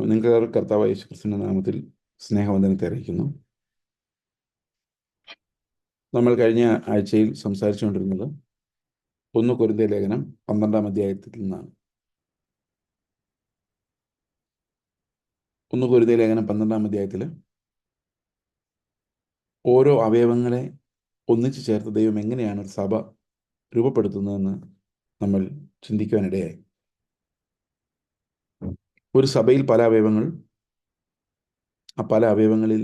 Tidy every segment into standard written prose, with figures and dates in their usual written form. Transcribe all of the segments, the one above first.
നിങ്ങൾക്ക് കർത്താവായ യേശു ക്രിസ്തുവിന്റെ നാമത്തിൽ സ്നേഹവന്ദനത്തെ അറിയിക്കുന്നു. നമ്മൾ കഴിഞ്ഞ ആഴ്ചയിൽ സംസാരിച്ചുകൊണ്ടിരുന്നത് 1 കൊരിന്ത്യർ ലേഖനം 12 അധ്യായത്തിൽ നിന്നാണ്. 1 കൊരിന്ത്യർ ലേഖനം 12 അധ്യായത്തിൽ ഓരോ അവയവങ്ങളെ ഒന്നിച്ചു ചേർത്ത് ദൈവം എങ്ങനെയാണ് ഒരു സഭ രൂപപ്പെടുത്തുന്നതെന്ന് നമ്മൾ ചിന്തിക്കുവാനിടയായി. ഒരു സഭയിൽ പല അവയവങ്ങൾ, ആ പല അവയവങ്ങളിൽ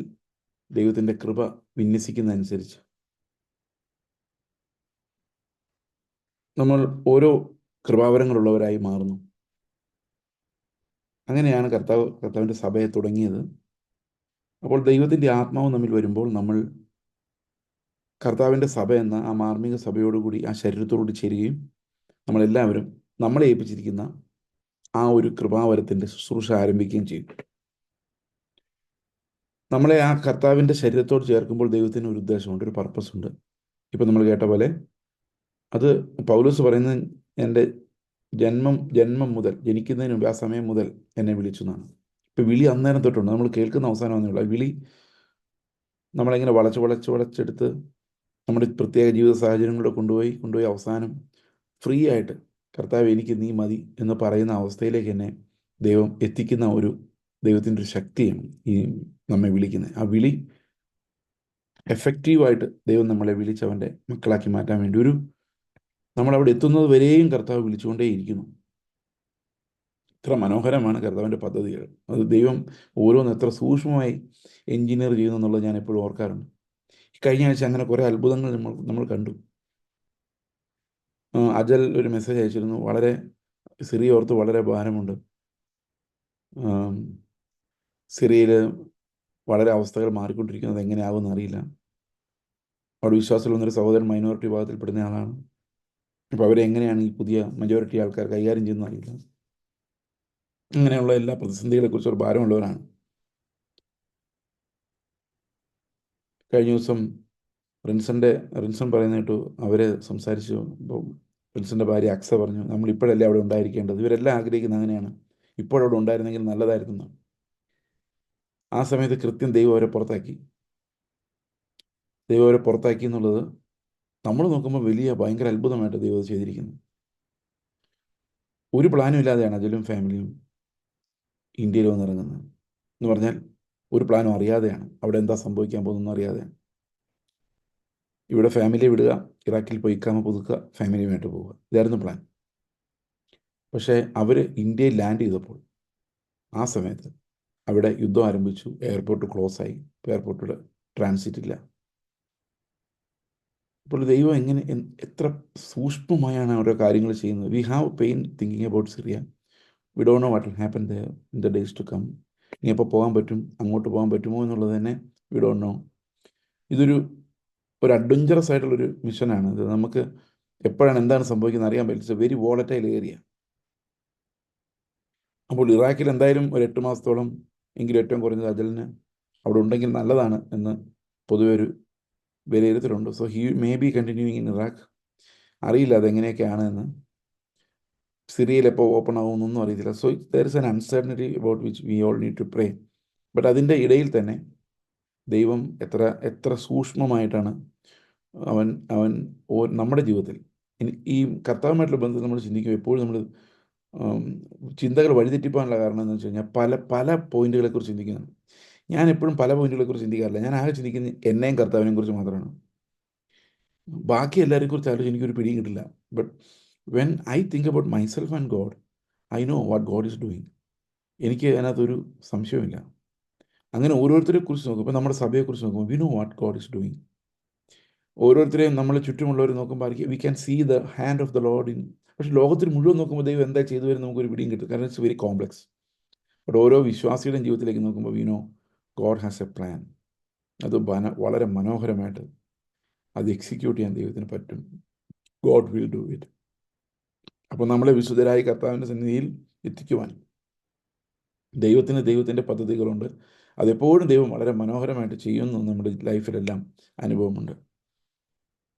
ദൈവത്തിൻ്റെ കൃപ വിന്യസിക്കുന്നതനുസരിച്ച് നമ്മൾ ഓരോ കൃപാവരങ്ങളുള്ളവരായി മാറുന്നു. അങ്ങനെയാണ് കർത്താവിൻ്റെ സഭയെ തുടങ്ങിയത്. അപ്പോൾ ദൈവത്തിൻ്റെ ആത്മാവ് നമ്മിൽ വരുമ്പോൾ നമ്മൾ കർത്താവിൻ്റെ സഭ എന്ന ആ മാർമിക സഭയോടുകൂടി ആ ശരീരത്തോടുകൂടി ചേരുകയും നമ്മളെല്ലാവരും നമ്മളെ ഏൽപ്പിച്ചിരിക്കുന്ന ആ ഒരു കൃപാവരത്തിൻ്റെ ശുശ്രൂഷ ആരംഭിക്കുകയും ചെയ്യും. നമ്മളെ ആ കർത്താവിൻ്റെ ശരീരത്തോട് ചേർക്കുമ്പോൾ ദൈവത്തിന് ഒരു ഉദ്ദേശമുണ്ട്, ഒരു പർപ്പസ് ഉണ്ട്. ഇപ്പം നമ്മൾ കേട്ട പോലെ അത് പൗലോസ് പറയുന്നത് എൻ്റെ ജന്മം മുതൽ, ജനിക്കുന്നതിന് മുമ്പ് ആ സമയം മുതൽ എന്നെ വിളിച്ചു എന്നാണ്. ഇപ്പം വിളി അന്നേരം തൊട്ടുണ്ട്, നമ്മൾ കേൾക്കുന്ന അവസാനമൊന്നുമില്ല. വിളി നമ്മളെങ്ങനെ വളച്ചെടുത്ത് നമ്മുടെ പ്രത്യേക ജീവിത സാഹചര്യങ്ങളിലൂടെ കൊണ്ടുപോയി അവസാനം ഫ്രീ ആയിട്ട് കർത്താവ് എനിക്ക് നീ മതി എന്ന് പറയുന്ന അവസ്ഥയിലേക്ക് എന്നെ ദൈവം എത്തിക്കുന്ന ഒരു ദൈവത്തിൻ്റെ ഒരു ശക്തിയാണ് ഈ നമ്മെ വിളിക്കുന്നത്. ആ വിളി എഫക്റ്റീവായിട്ട് ദൈവം നമ്മളെ വിളിച്ച് അവൻ്റെ മക്കളാക്കി മാറ്റാൻ വേണ്ടി നമ്മളവിടെ എത്തുന്നത് വരെയും കർത്താവ് വിളിച്ചുകൊണ്ടേയിരിക്കുന്നു. എത്ര മനോഹരമാണ് കർത്താവിൻ്റെ പദ്ധതികൾ. അത് ദൈവം ഓരോന്ന് എത്ര സൂക്ഷ്മമായി എൻജിനീയർ ചെയ്യുന്നു എന്നുള്ളത് ഞാൻ എപ്പോഴും ഓർക്കാറുണ്ട്. കഴിഞ്ഞ ആഴ്ച അങ്ങനെ കുറേ അത്ഭുതങ്ങൾ നമ്മൾ കണ്ടു. അജൽ ഒരു മെസ്സേജ് അയച്ചിരുന്നു, വളരെ സിറിയ ഓർത്ത് വളരെ ഭാരമുണ്ട്. സിറിയയിൽ വളരെ അവസ്ഥകൾ മാറിക്കൊണ്ടിരിക്കുന്നത് എങ്ങനെയാകുമെന്ന് അറിയില്ല. അവിടെ വിശ്വാസത്തിൽ വന്നൊരു സഹോദരൻ മൈനോറിറ്റി വിഭാഗത്തിൽപ്പെടുന്ന ആളാണ്. അപ്പോൾ അവരെ എങ്ങനെയാണ് ഈ പുതിയ മജോറിറ്റി ആൾക്കാർ കൈകാര്യം ചെയ്യുന്നത് അറിയില്ല. അങ്ങനെയുള്ള എല്ലാ പ്രതിസന്ധികളെക്കുറിച്ച് ഒരു ഭാരമുള്ളവരാണ്. കഴിഞ്ഞ ദിവസം റിൻസൺ പറയുന്ന കേട്ടു, അവരെ സംസാരിച്ചു. അപ്പോൾ റിൻസൻ്റെ ഭാര്യ അക്സ പറഞ്ഞു, നമ്മൾ ഇപ്പോഴല്ലേ അവിടെ ഉണ്ടായിരിക്കേണ്ടത്, ഇവരെല്ലാം ആഗ്രഹിക്കുന്നത് അങ്ങനെയാണ്, ഇപ്പോഴവിടെ ഉണ്ടായിരുന്നെങ്കിൽ നല്ലതായിരുന്നു. ആ സമയത്ത് കൃത്യം ദൈവം അവരെ പുറത്താക്കി എന്നുള്ളത് നമ്മൾ നോക്കുമ്പോൾ ഭയങ്കര അത്ഭുതമായിട്ട് ദൈവം അത് ചെയ്തിരിക്കുന്നു. ഒരു പ്ലാനും ഇല്ലാതെയാണ് അജലും ഫാമിലിയും ഇന്ത്യയിൽ വന്നിറങ്ങുന്നത്. എന്ന് പറഞ്ഞാൽ ഒരു പ്ലാനും അറിയാതെയാണ്, അവിടെ എന്താ സംഭവിക്കാൻ പോകുന്നതെന്ന് അറിയാതെയാണ്. ഇവിടെ ഫാമിലിയെ വിടുക, ഇറാഖിൽ പോയി ഇഖാമ പുതുക്കുക, ഫാമിലിയുമായിട്ട് പോവുക, ഇതായിരുന്നു പ്ലാൻ. പക്ഷേ അവർ ഇന്ത്യയിൽ ലാൻഡ് ചെയ്തപ്പോൾ ആ സമയത്ത് അവിടെ യുദ്ധം ആരംഭിച്ചു. എയർപോർട്ട് ക്ലോസ് ആയി, എയർപോർട്ടിൽ ട്രാൻസിറ്റ് ഇല്ല. അപ്പോൾ ദൈവം എത്ര സൂക്ഷ്മമായാണ് ഓരോ കാര്യങ്ങൾ ചെയ്യുന്നത്. We have pain thinking about Syria. We don't know what will happen there in the days to come. ഇനി എപ്പോൾ പോകാൻ പറ്റും, അങ്ങോട്ട് പോകാൻ പറ്റുമോ എന്നുള്ളത് തന്നെ വി ഡോണ്ട് നോ. ഇതൊരു അഡ്വഞ്ചറസ് ആയിട്ടുള്ളൊരു മിഷനാണ്. ഇത് നമുക്ക് എപ്പോഴാണ് എന്താണ് സംഭവിക്കുന്നത് അറിയാൻ പറ്റില്ല. It's a very volatile area. അപ്പോൾ ഇറാഖിൽ എന്തായാലും ഒരു 8 മാസത്തോളം എങ്കിലും ഏറ്റവും കുറഞ്ഞത് അജലിന് അവിടെ ഉണ്ടെങ്കിൽ നല്ലതാണ് എന്ന് പൊതുവെ ഒരു വിലയിരുത്തലുണ്ട്. So he may be continuing in Iraq. അറിയില്ല അതെങ്ങനെയൊക്കെയാണ് എന്ന്. സിറിയയിൽ എപ്പോൾ ഓപ്പൺ ആകുമെന്നൊന്നും അറിയത്തില്ല. So there is an uncertainty about which we all need to pray. But അതിൻ്റെ ഇടയിൽ തന്നെ ദൈവം എത്ര സൂക്ഷ്മമായിട്ടാണ് അവൻ നമ്മുടെ ജീവിതത്തിൽ ഈ കർത്താവുമായിട്ടുള്ള ബന്ധത്തിൽ നമ്മൾ ചിന്തിക്കും. എപ്പോഴും നമ്മൾ ചിന്തകൾ വഴിതെറ്റിപ്പോകാനുള്ള കാരണം എന്ന് വെച്ച് കഴിഞ്ഞാൽ പല പോയിന്റുകളെക്കുറിച്ച് ചിന്തിക്കുന്നുണ്ട്. ഞാൻ എപ്പോഴും പല പോയിന്റുകളെക്കുറിച്ച് ചിന്തിക്കാറില്ല. ഞാൻ ആകെ ചിന്തിക്കുന്നത് എന്നെയും കർത്താവിനെയും കുറിച്ച് മാത്രമാണ്. ബാക്കി എല്ലാവരെയും കുറിച്ച് ആലോചിച്ച് എനിക്കൊരു പിടിയും കിട്ടില്ല. But when I think about myself and God, I know what God is doing. എനിക്ക് അതിനകത്തൊരു സംശയമില്ല. അങ്ങനെ ഓരോരുത്തരെ കുറിച്ച് നോക്കും. ഇപ്പോൾ നമ്മുടെ സഭയെക്കുറിച്ച് നോക്കുമ്പോൾ we know what God is doing. ഓരോരുത്തരെയും നമ്മൾ ചുറ്റുമുള്ളവർ നോക്കുമ്പോൾ we can see the hand of the Lord in. പക്ഷെ ലോകത്തിൽ മുഴുവൻ നോക്കുമ്പോൾ ദൈവം എന്താ ചെയ്തു വരും നമുക്കൊരു പിടിയും കിട്ടും. കാരണം ഇറ്റ്സ് വെരി കോംപ്ലക്സ്. ബട്ട് ഓരോ വിശ്വാസിയുടെയും ജീവിതത്തിലേക്ക് നോക്കുമ്പോൾ we no God has A plan. അത് വളരെ മനോഹരമായിട്ട് അത് എക്സിക്യൂട്ട് ചെയ്യാൻ ദൈവത്തിന് പറ്റും. God will do it. അപ്പോൾ നമ്മളെ വിശുദ്ധരായി കർത്താവിൻ്റെ സന്നിധിയിൽ എത്തിക്കുവാൻ ദൈവത്തിൻ്റെ പദ്ധതികളുണ്ട്. അതെപ്പോഴും ദൈവം വളരെ മനോഹരമായിട്ട് ചെയ്യുന്നു. നമ്മുടെ ലൈഫിലെല്ലാം അനുഭവമുണ്ട്.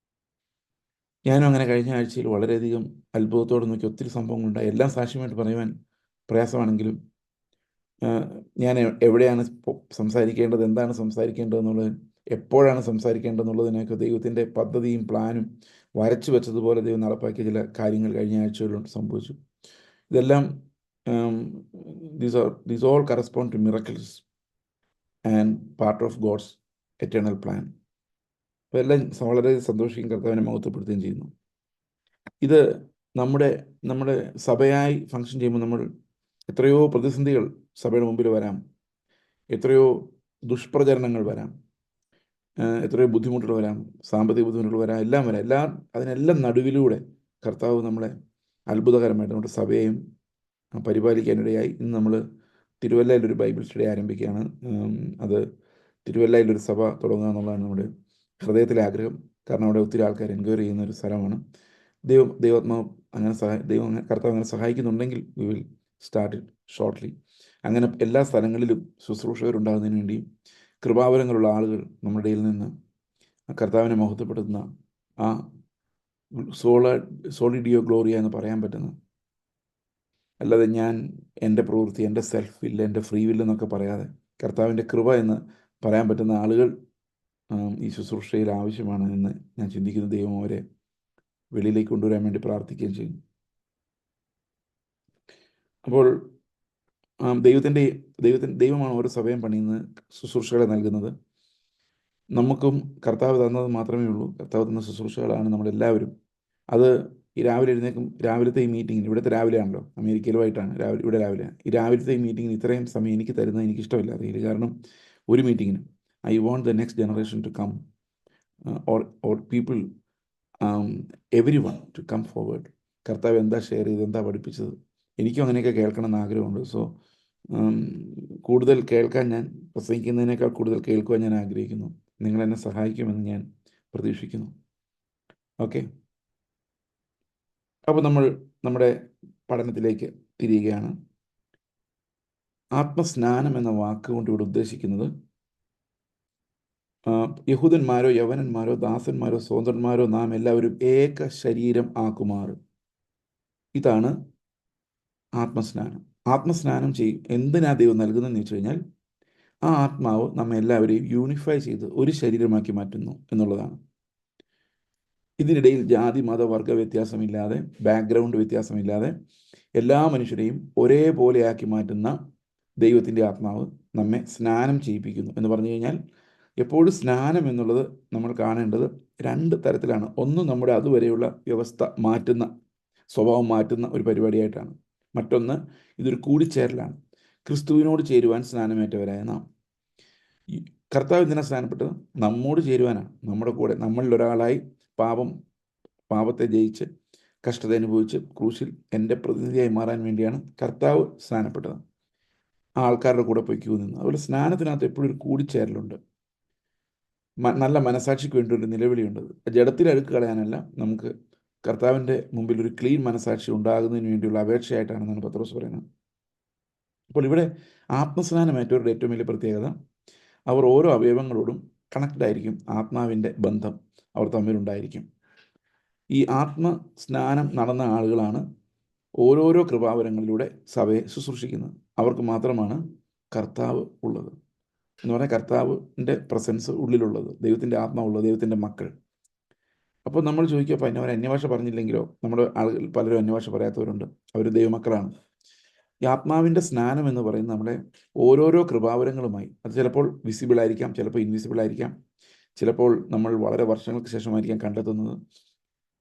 ഞാനും അങ്ങനെ കഴിഞ്ഞ ആഴ്ചയിൽ വളരെയധികം അത്ഭുതത്തോടെ നോക്കി ഒത്തിരി സംഭവങ്ങളുണ്ടായി. എല്ലാം സാക്ഷ്യമായിട്ട് പറയുവാൻ പ്രയാസമാണെങ്കിലും ഞാൻ എവിടെയാണ് സംസാരിക്കേണ്ടത്, എന്താണ് സംസാരിക്കേണ്ടതെന്നുള്ളത്, എപ്പോഴാണ് സംസാരിക്കേണ്ടതെന്നുള്ളതിനൊക്കെ ദൈവത്തിൻ്റെ പദ്ധതിയും പ്ലാനും വരച്ചു വെച്ചതുപോലെ ദൈവം നടപ്പാക്കിയ ചില കാര്യങ്ങൾ കഴിഞ്ഞ ആഴ്ചകളിൽ സംഭവിച്ചു. ഇതെല്ലാം these all correspond to miracles and part of God's eternal plan. അപ്പോൾ എല്ലാം വളരെ സന്തോഷിക്കുകയും കർത്താവിനെ മഹത്വപ്പെടുത്തുകയും ചെയ്യുന്നു. ഇത് നമ്മുടെ നമ്മുടെ സഭയായി ഫങ്ഷൻ ചെയ്യുമ്പോൾ നമ്മൾ എത്രയോ പ്രതിസന്ധികൾ സഭയുടെ മുമ്പിൽ വരാം, എത്രയോ ദുഷ്പ്രചരണങ്ങൾ വരാം, എത്രയോ ബുദ്ധിമുട്ടുകൾ വരാം, സാമ്പത്തിക ബുദ്ധിമുട്ടുകൾ വരാം, എല്ലാം വരാം. അതിനെല്ലാം നടുവിലൂടെ കർത്താവ് നമ്മളെ അത്ഭുതകരമായിട്ട് നമ്മുടെ സഭയെയും പരിപാലിക്കാനിടയായി. ഇന്ന് നമ്മൾ തിരുവല്ലയിലൊരു ബൈബിൾ സ്റ്റഡി ആരംഭിക്കുകയാണ്. അത് തിരുവല്ലയിലൊരു സഭ തുടങ്ങുക എന്നുള്ളതാണ് നമ്മുടെ ഹൃദയത്തിലെ ആഗ്രഹം. കാരണം അവിടെ ഒത്തിരി ആൾക്കാർ എൻക്വയറി ചെയ്യുന്ന ഒരു സ്ഥലമാണ്. ദൈവാത്മാവ് കർത്താവ് അങ്ങനെ സഹായിക്കുന്നുണ്ടെങ്കിൽ we will start it shortly. അങ്ങനെ എല്ലാ സ്ഥലങ്ങളിലും ശുശ്രൂഷകരുണ്ടാകുന്നതിന് വേണ്ടിയും കൃപാവരങ്ങളുള്ള ആളുകൾ നമ്മുടെ ഇടയിൽ നിന്ന് കർത്താവിനെ മഹത്വപ്പെടുത്തുന്ന ആ സോളിഡിയോ ഗ്ലോറിയ എന്ന് പറയാൻ പറ്റുന്ന, അല്ലാതെ ഞാൻ എൻ്റെ പ്രവൃത്തി, എൻ്റെ സെൽഫ് വില്ല്, എൻ്റെ ഫ്രീ വില്ല് എന്നൊക്കെ പറയാതെ കർത്താവിൻ്റെ കൃപ എന്ന് പറയാൻ പറ്റുന്ന ആളുകൾ ഈ ശുശ്രൂഷയിൽ ആവശ്യമാണ് എന്ന് ഞാൻ ചിന്തിക്കുന്ന ദൈവം അവരെ വെളിയിലേക്ക് കൊണ്ടുവരാൻ വേണ്ടി പ്രാർത്ഥിക്കുകയും ചെയ്യും. അപ്പോൾ ദൈവമാണ് ഓരോ സഭയും പണിയുന്നത്, ശുശ്രൂഷകളെ നൽകുന്നത്. നമുക്കും കർത്താവ് തന്നത് മാത്രമേ ഉള്ളൂ. കർത്താവ് തന്ന ശുശ്രൂഷകളാണ് നമ്മളെല്ലാവരും. അത് ഈ രാവിലെ രാവിലത്തെ ഈ മീറ്റിങ്ങിന്, ഇവിടുത്തെ രാവിലെയാണല്ലോ, അമേരിക്കയിലുമായിട്ടാണ് ഇവിടെ രാവിലെ. ഈ രാവിലത്തെ ഈ മീറ്റിങ്ങിന് ഇത്രയും സമയം എനിക്ക് തരുന്നത് എനിക്കിഷ്ടമില്ല അറിയില്ല. കാരണം ഒരു മീറ്റിങ്ങിന് I want the next generation to come or people, every one to come forward. കർത്താവ് എന്താ ഷെയർ ചെയ്ത്, എന്താ പഠിപ്പിച്ചത്, എനിക്കും അങ്ങനെയൊക്കെ കേൾക്കണം എന്ന് ആഗ്രഹമുണ്ട്. സോ കൂടുതൽ കേൾക്കാൻ, ഞാൻ പ്രസംഗിക്കുന്നതിനേക്കാൾ കൂടുതൽ കേൾക്കുവാൻ ഞാൻ ആഗ്രഹിക്കുന്നു. നിങ്ങളെന്നെ സഹായിക്കുമെന്ന് ഞാൻ പ്രതീക്ഷിക്കുന്നു. ഓക്കെ, അപ്പോൾ നമ്മൾ നമ്മുടെ പഠനത്തിലേക്ക് തിരിയുകയാണ്. ആത്മസ്നാനം എന്ന വാക്കുകൊണ്ട് ഇവിടെ ഉദ്ദേശിക്കുന്നത് യഹൂദന്മാരോ യവനന്മാരോ ദാസന്മാരോ സ്വതന്ത്രന്മാരോ നാം എല്ലാവരും ഏക ശരീരം ആക്കുമാറ്. ഇതാണ് ആത്മസ്നാനം. ആത്മസ്നാനം എന്തിനാ ദൈവം നൽകുന്നതെന്ന് വെച്ച് കഴിഞ്ഞാൽ ആ ആത്മാവ് നമ്മെ എല്ലാവരെയും യൂണിഫൈ ചെയ്ത് ഒരു ശരീരമാക്കി മാറ്റുന്നു എന്നുള്ളതാണ്. ഇതിനിടയിൽ ജാതി മത വർഗ വ്യത്യാസമില്ലാതെ, ബാക്ക്ഗ്രൗണ്ട് വ്യത്യാസമില്ലാതെ എല്ലാ മനുഷ്യരെയും ഒരേപോലെയാക്കി മാറ്റുന്ന ദൈവത്തിൻ്റെ ആത്മാവ് നമ്മെ സ്നാനം ചെയ്യിപ്പിക്കുന്നു എന്ന് പറഞ്ഞു കഴിഞ്ഞാൽ, എപ്പോഴും സ്നാനം എന്നുള്ളത് നമ്മൾ കാണേണ്ടത് രണ്ട് തരത്തിലാണ്. ഒന്ന്, നമ്മുടെ അതുവരെയുള്ള വ്യവസ്ഥ മാറ്റുന്ന, സ്വഭാവം മാറ്റുന്ന ഒരു പരിപാടിയായിട്ടാണ്. മറ്റൊന്ന്, ഇതൊരു കൂടിച്ചേരലാണ്. ക്രിസ്തുവിനോട് ചേരുവാൻ സ്നാനമേറ്റവരായ നാം. കർത്താവ് എന്തിനാണ് സ്നാനപ്പെട്ടത്? നമ്മോട് ചേരുവാനാണ്. നമ്മുടെ കൂടെ, നമ്മളിൽ ഒരാളായി പാപത്തെ ജയിച്ച് കഷ്ടത അനുഭവിച്ച് ക്രൂശിൽ എൻ്റെ പ്രതിനിധിയായി മാറാൻ വേണ്ടിയാണ് കർത്താവ് സ്നാനപ്പെട്ടത്. ആ ആൾക്കാരുടെ കൂടെ പൊയ്ക്കൂ നിന്ന്. അതുപോലെ സ്നാനത്തിനകത്ത് എപ്പോഴും ഒരു കൂടിച്ചേരലുണ്ട്. നല്ല മനസാക്ഷിക്ക് വേണ്ടി ഒരു നിലവിളിയുണ്ട്. ജഡത്തിൽ അഴുക്ക് കളയാനല്ല, നമുക്ക് കർത്താവിൻ്റെ മുമ്പിൽ ഒരു ക്ലീൻ മനസാക്ഷി ഉണ്ടാകുന്നതിന് വേണ്ടിയുള്ള അപേക്ഷയായിട്ടാണെന്നാണ് പത്രോസ് പറയുന്നത്. അപ്പോൾ ഇവിടെ ആത്മസ്നാനമേറ്റവരുടെ ഏറ്റവും വലിയ പ്രത്യേകത, അവർ ഓരോ അവയവങ്ങളോടും കണക്റ്റഡ് ആയിരിക്കും. ആത്മാവിൻ്റെ ബന്ധം അവർ തമ്മിലുണ്ടായിരിക്കും. ഈ ആത്മസ്നാനം നടന്ന ആളുകളാണ് ഓരോരോ കൃപാവരങ്ങളിലൂടെ സഭയെ ശുശ്രൂഷിക്കുന്നത്. അവർക്ക് മാത്രമാണ് കർത്താവ് ഉള്ളത് എന്ന് പറഞ്ഞാൽ കർത്താവിൻ്റെ പ്രസൻസ് ഉള്ളിലുള്ളത്, ദൈവത്തിൻ്റെ ആത്മാവുള്ളത്, ദൈവത്തിൻ്റെ മക്കൾ. അപ്പോൾ നമ്മൾ ചോദിക്കുക, അപ്പോൾ അവർ അന്യഭാഷ പറഞ്ഞില്ലെങ്കിലോ? നമ്മുടെ ആളുകൾ പലരും അന്യഭാഷ പറയാത്തവരുണ്ട്, അവർ ദൈവമക്കളാണ്. ഈ ആത്മാവിൻ്റെ സ്നാനം എന്ന് പറയുന്നത് നമ്മുടെ ഓരോരോ കൃപാവരങ്ങളുമായി, അത് ചിലപ്പോൾ വിസിബിൾ ആയിരിക്കാം, ചിലപ്പോൾ ഇൻവിസിബിൾ ആയിരിക്കാം, ചിലപ്പോൾ നമ്മൾ വളരെ വർഷങ്ങൾക്ക് ശേഷമായിരിക്കാം കണ്ടെത്തുന്നത്.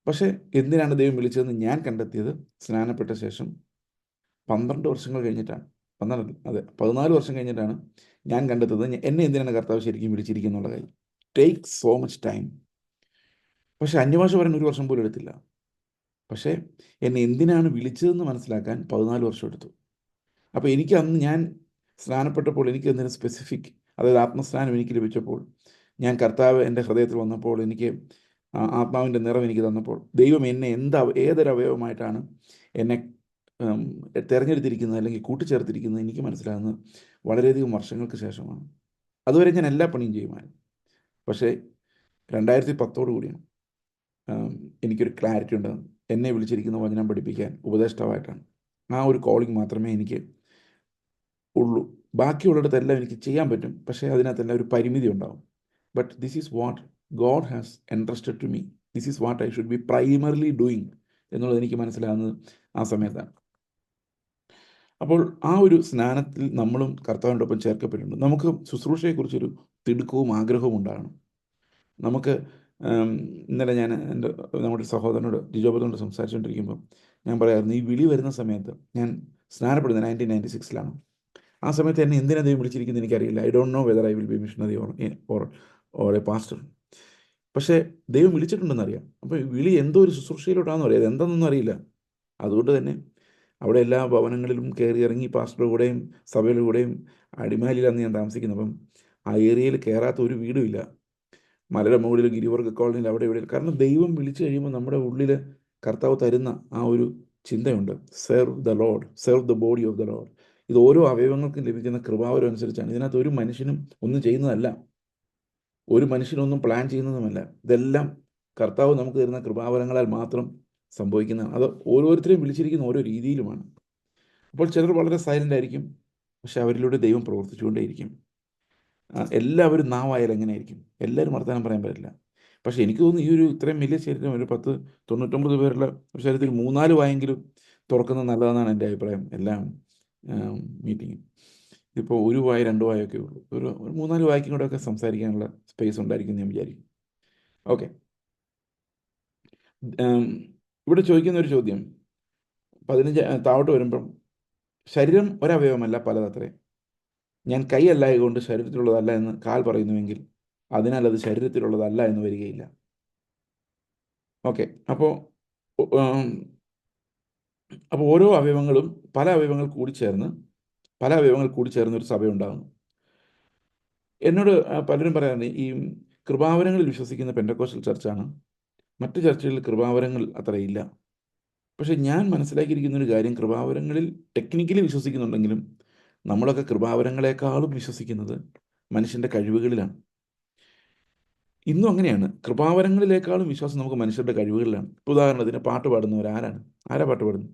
പക്ഷേ എന്തിനാണ് ദൈവം വിളിച്ചതെന്ന് ഞാൻ കണ്ടെത്തിയത് സ്നാനപ്പെട്ട ശേഷം 12 വർഷങ്ങൾ കഴിഞ്ഞിട്ടാണ്. 14 വർഷം കഴിഞ്ഞിട്ടാണ് ഞാൻ കണ്ടെത്തുന്നത് എന്നെ എന്തിനാണ് കർത്താവ് ശരിക്കും വിളിച്ചിരിക്കുന്നുള്ള കാര്യം. Take so much time. പക്ഷേ അന്യഭാഷ പറയാൻ 1 വർഷം പോലും എടുത്തില്ല. പക്ഷേ എന്നെ എന്തിനാണ് വിളിച്ചതെന്ന് മനസ്സിലാക്കാൻ 14 വർഷം എടുത്തു. അപ്പോൾ എനിക്ക് അന്ന്, ഞാൻ സ്നാനപ്പെട്ടപ്പോൾ എനിക്ക് എന്തിനും സ്പെസിഫിക്, അതായത് ആത്മസ്നാനം എനിക്ക് ലഭിച്ചപ്പോൾ, ഞാൻ കർത്താവ് എൻ്റെ ഹൃദയത്തിൽ വന്നപ്പോൾ, എനിക്ക് ആത്മാവിൻ്റെ നിറം എനിക്ക് തന്നപ്പോൾ, ദൈവം എന്നെ ഏതൊരവയവമായിട്ടാണ് എന്നെ തിരഞ്ഞെടുത്തിരിക്കുന്നത് അല്ലെങ്കിൽ കൂട്ടിച്ചേർത്തിരിക്കുന്നത് എനിക്ക് മനസ്സിലാകുന്നത് വളരെയധികം വർഷങ്ങൾക്ക് ശേഷമാണ്. അതുവരെ ഞാൻ എല്ലാ പണിയും ചെയ്യുമായിരുന്നു. പക്ഷേ 2010 കൂടിയാണ് എനിക്കൊരു ക്ലാരിറ്റി ഉണ്ട്. എന്നെ വിളിച്ചിരിക്കുന്ന വചനം പഠിപ്പിക്കാൻ ഉപദേഷ്ടാവായിട്ടാണ്. ആ ഒരു കോളിംഗ് മാത്രമേ എനിക്ക് ഉള്ളൂ. ബാക്കിയുള്ളിടത്തെല്ലാം എനിക്ക് ചെയ്യാൻ പറ്റും, പക്ഷേ അതിനകത്തെല്ലാം ഒരു പരിമിതി ഉണ്ടാവും. But this is what God has entrusted to me, this is what I should be primarily doing എന്നുള്ളത് എനിക്ക് മനസ്സിലാകുന്നത് ആ സമയത്താണ്. അപ്പോൾ ആ ഒരു സ്നാനത്തിൽ നമ്മളും കർത്താവിനോടൊപ്പം ചേർക്കപ്പെട്ടിട്ടുണ്ട്. നമുക്ക് ശുശ്രൂഷയെക്കുറിച്ചൊരു തിടുക്കവും ആഗ്രഹവും ഉണ്ടാകണം. നമുക്ക് ഇന്നലെ ഞാൻ നമ്മുടെ സഹോദരനോട് ജിജോബത്തോട് സംസാരിച്ചുകൊണ്ടിരിക്കുമ്പോൾ ഞാൻ പറയാമായിരുന്നു, ഈ വിളി വരുന്ന സമയത്ത് ഞാൻ സ്നാനപ്പെടുന്നത് 1996 ആ സമയത്ത് എന്നെ എന്തിനാ ദൈവം വിളിച്ചിരിക്കുന്നത് എനിക്കറിയില്ല. I don't know whether I will B missionary or A pastor. പക്ഷേ ദൈവം വിളിച്ചിട്ടുണ്ടെന്നറിയാം. അപ്പോൾ വിളി എന്തോ ഒരു ശുശ്രൂഷയിലോട്ടാണെന്ന് അറിയാം, എന്താണെന്നൊന്നും അറിയില്ല. അതുകൊണ്ട് തന്നെ അവിടെ എല്ലാ ഭവനങ്ങളിലും കയറി ഇറങ്ങി പാസ്റ്ററുടെ കൂടെയും സഭയുടെ കൂടെയും അടിമാലിയിലാണ് ഞാൻ താമസിക്കുന്നത്. അപ്പം ആ ഏരിയയിൽ കയറാത്ത ഒരു വീടുമില്ല. മലയുടെ മുകളിൽ ഗിരിവർഗ കോളനിയിൽ അവിടെ ഇവിടെ. കാരണം ദൈവം വിളിച്ചു കഴിയുമ്പോൾ നമ്മുടെ ഉള്ളിൽ കർത്താവ് തരുന്ന ആ ഒരു ചിന്തയുണ്ട്, serve the Lord, serve the body of the Lord. ഇത് ഓരോ അവയവങ്ങൾക്കും ലഭിക്കുന്ന കൃപാവരം അനുസരിച്ചാണ്. ഇതിനകത്ത് ഒരു മനുഷ്യനും ഒന്നും ചെയ്യുന്നതല്ല, ഒരു മനുഷ്യനൊന്നും പ്ലാൻ ചെയ്യുന്നതുമല്ല. ഇതെല്ലാം കർത്താവ് നമുക്ക് തരുന്ന കൃപാവരങ്ങളാൽ മാത്രം സംഭവിക്കുന്നതാണ്. അത് ഓരോരുത്തരെയും വിളിച്ചിരിക്കുന്ന ഓരോ രീതിയിലുമാണ്. അപ്പോൾ ചിലർ വളരെ സൈലൻ്റ് ആയിരിക്കും, പക്ഷെ അവരിലൂടെ ദൈവം പ്രവർത്തിച്ചുകൊണ്ടേയിരിക്കും. എല്ലാവരും നാവായാലും എങ്ങനെയായിരിക്കും, എല്ലാവരും വർത്തമാനം പറയാൻ പറ്റില്ല. പക്ഷേ എനിക്ക് തോന്നുന്നു ഈ ഒരു ഇത്രയും വലിയ ശരീരം, ഒരു 99 പേരുള്ള ഒരു ശരീരത്തിൽ 3-4 വായെങ്കിലും തുറക്കുന്നത് നല്ലതെന്നാണ് എൻ്റെ അഭിപ്രായം. എല്ലാം മീറ്റിങ്ങും ഇപ്പോൾ 1 വായ 2 വായൊക്കെ ഉള്ളൂ. ഒരു 3-4 വായ്ക്കും കൂടെയൊക്കെ സംസാരിക്കാനുള്ള സ്പേസ് ഉണ്ടായിരിക്കും ഞാൻ വിചാരിക്കും. ഓക്കെ, ഇവിടെ ചോദിക്കുന്ന ഒരു ചോദ്യം 15 താഴോട്ട് വരുമ്പം, ശരീരം ഒരവയവമല്ല പലതത്രേ. ഞാൻ കൈയല്ലായതുകൊണ്ട് ശരീരത്തിലുള്ളതല്ല എന്ന് കാൽ പറയുന്നുവെങ്കിൽ അതിനാൽ അത് ശരീരത്തിലുള്ളതല്ല എന്ന് വരികയില്ല. ഓക്കെ, അപ്പോൾ ഓരോ അവയവങ്ങളും പല അവയവങ്ങൾ കൂടിച്ചേർന്ന് ഒരു സഭയുണ്ടാകുന്നു. എന്നോട് പലരും പറയാറുണ്ട്, ഈ കൃപാവരങ്ങളിൽ വിശ്വസിക്കുന്ന പെന്തക്കോസ്റ്റൽ ചർച്ചാണ്, മറ്റ് ചർച്ചകളിൽ കൃപാവരങ്ങൾ അത്രയില്ല. പക്ഷെ ഞാൻ മനസ്സിലാക്കിയിരിക്കുന്ന ഒരു കാര്യം, കൃപാവരങ്ങളിൽ ടെക്നിക്കലി വിശ്വസിക്കുന്നുണ്ടെങ്കിലും നമ്മളൊക്കെ കൃപാവരങ്ങളെക്കാളും വിശ്വസിക്കുന്നത് മനുഷ്യൻ്റെ കഴിവുകളിലാണ്. ഇന്നും അങ്ങനെയാണ്. കൃപാവരങ്ങളിലേക്കാളും വിശ്വാസം നമുക്ക് മനുഷ്യരുടെ കഴിവുകളിലാണ്. ഉദാഹരണത്തിന് പാട്ട് പാടുന്നവർ ആരാ പാട്ട് പാടുന്നത്?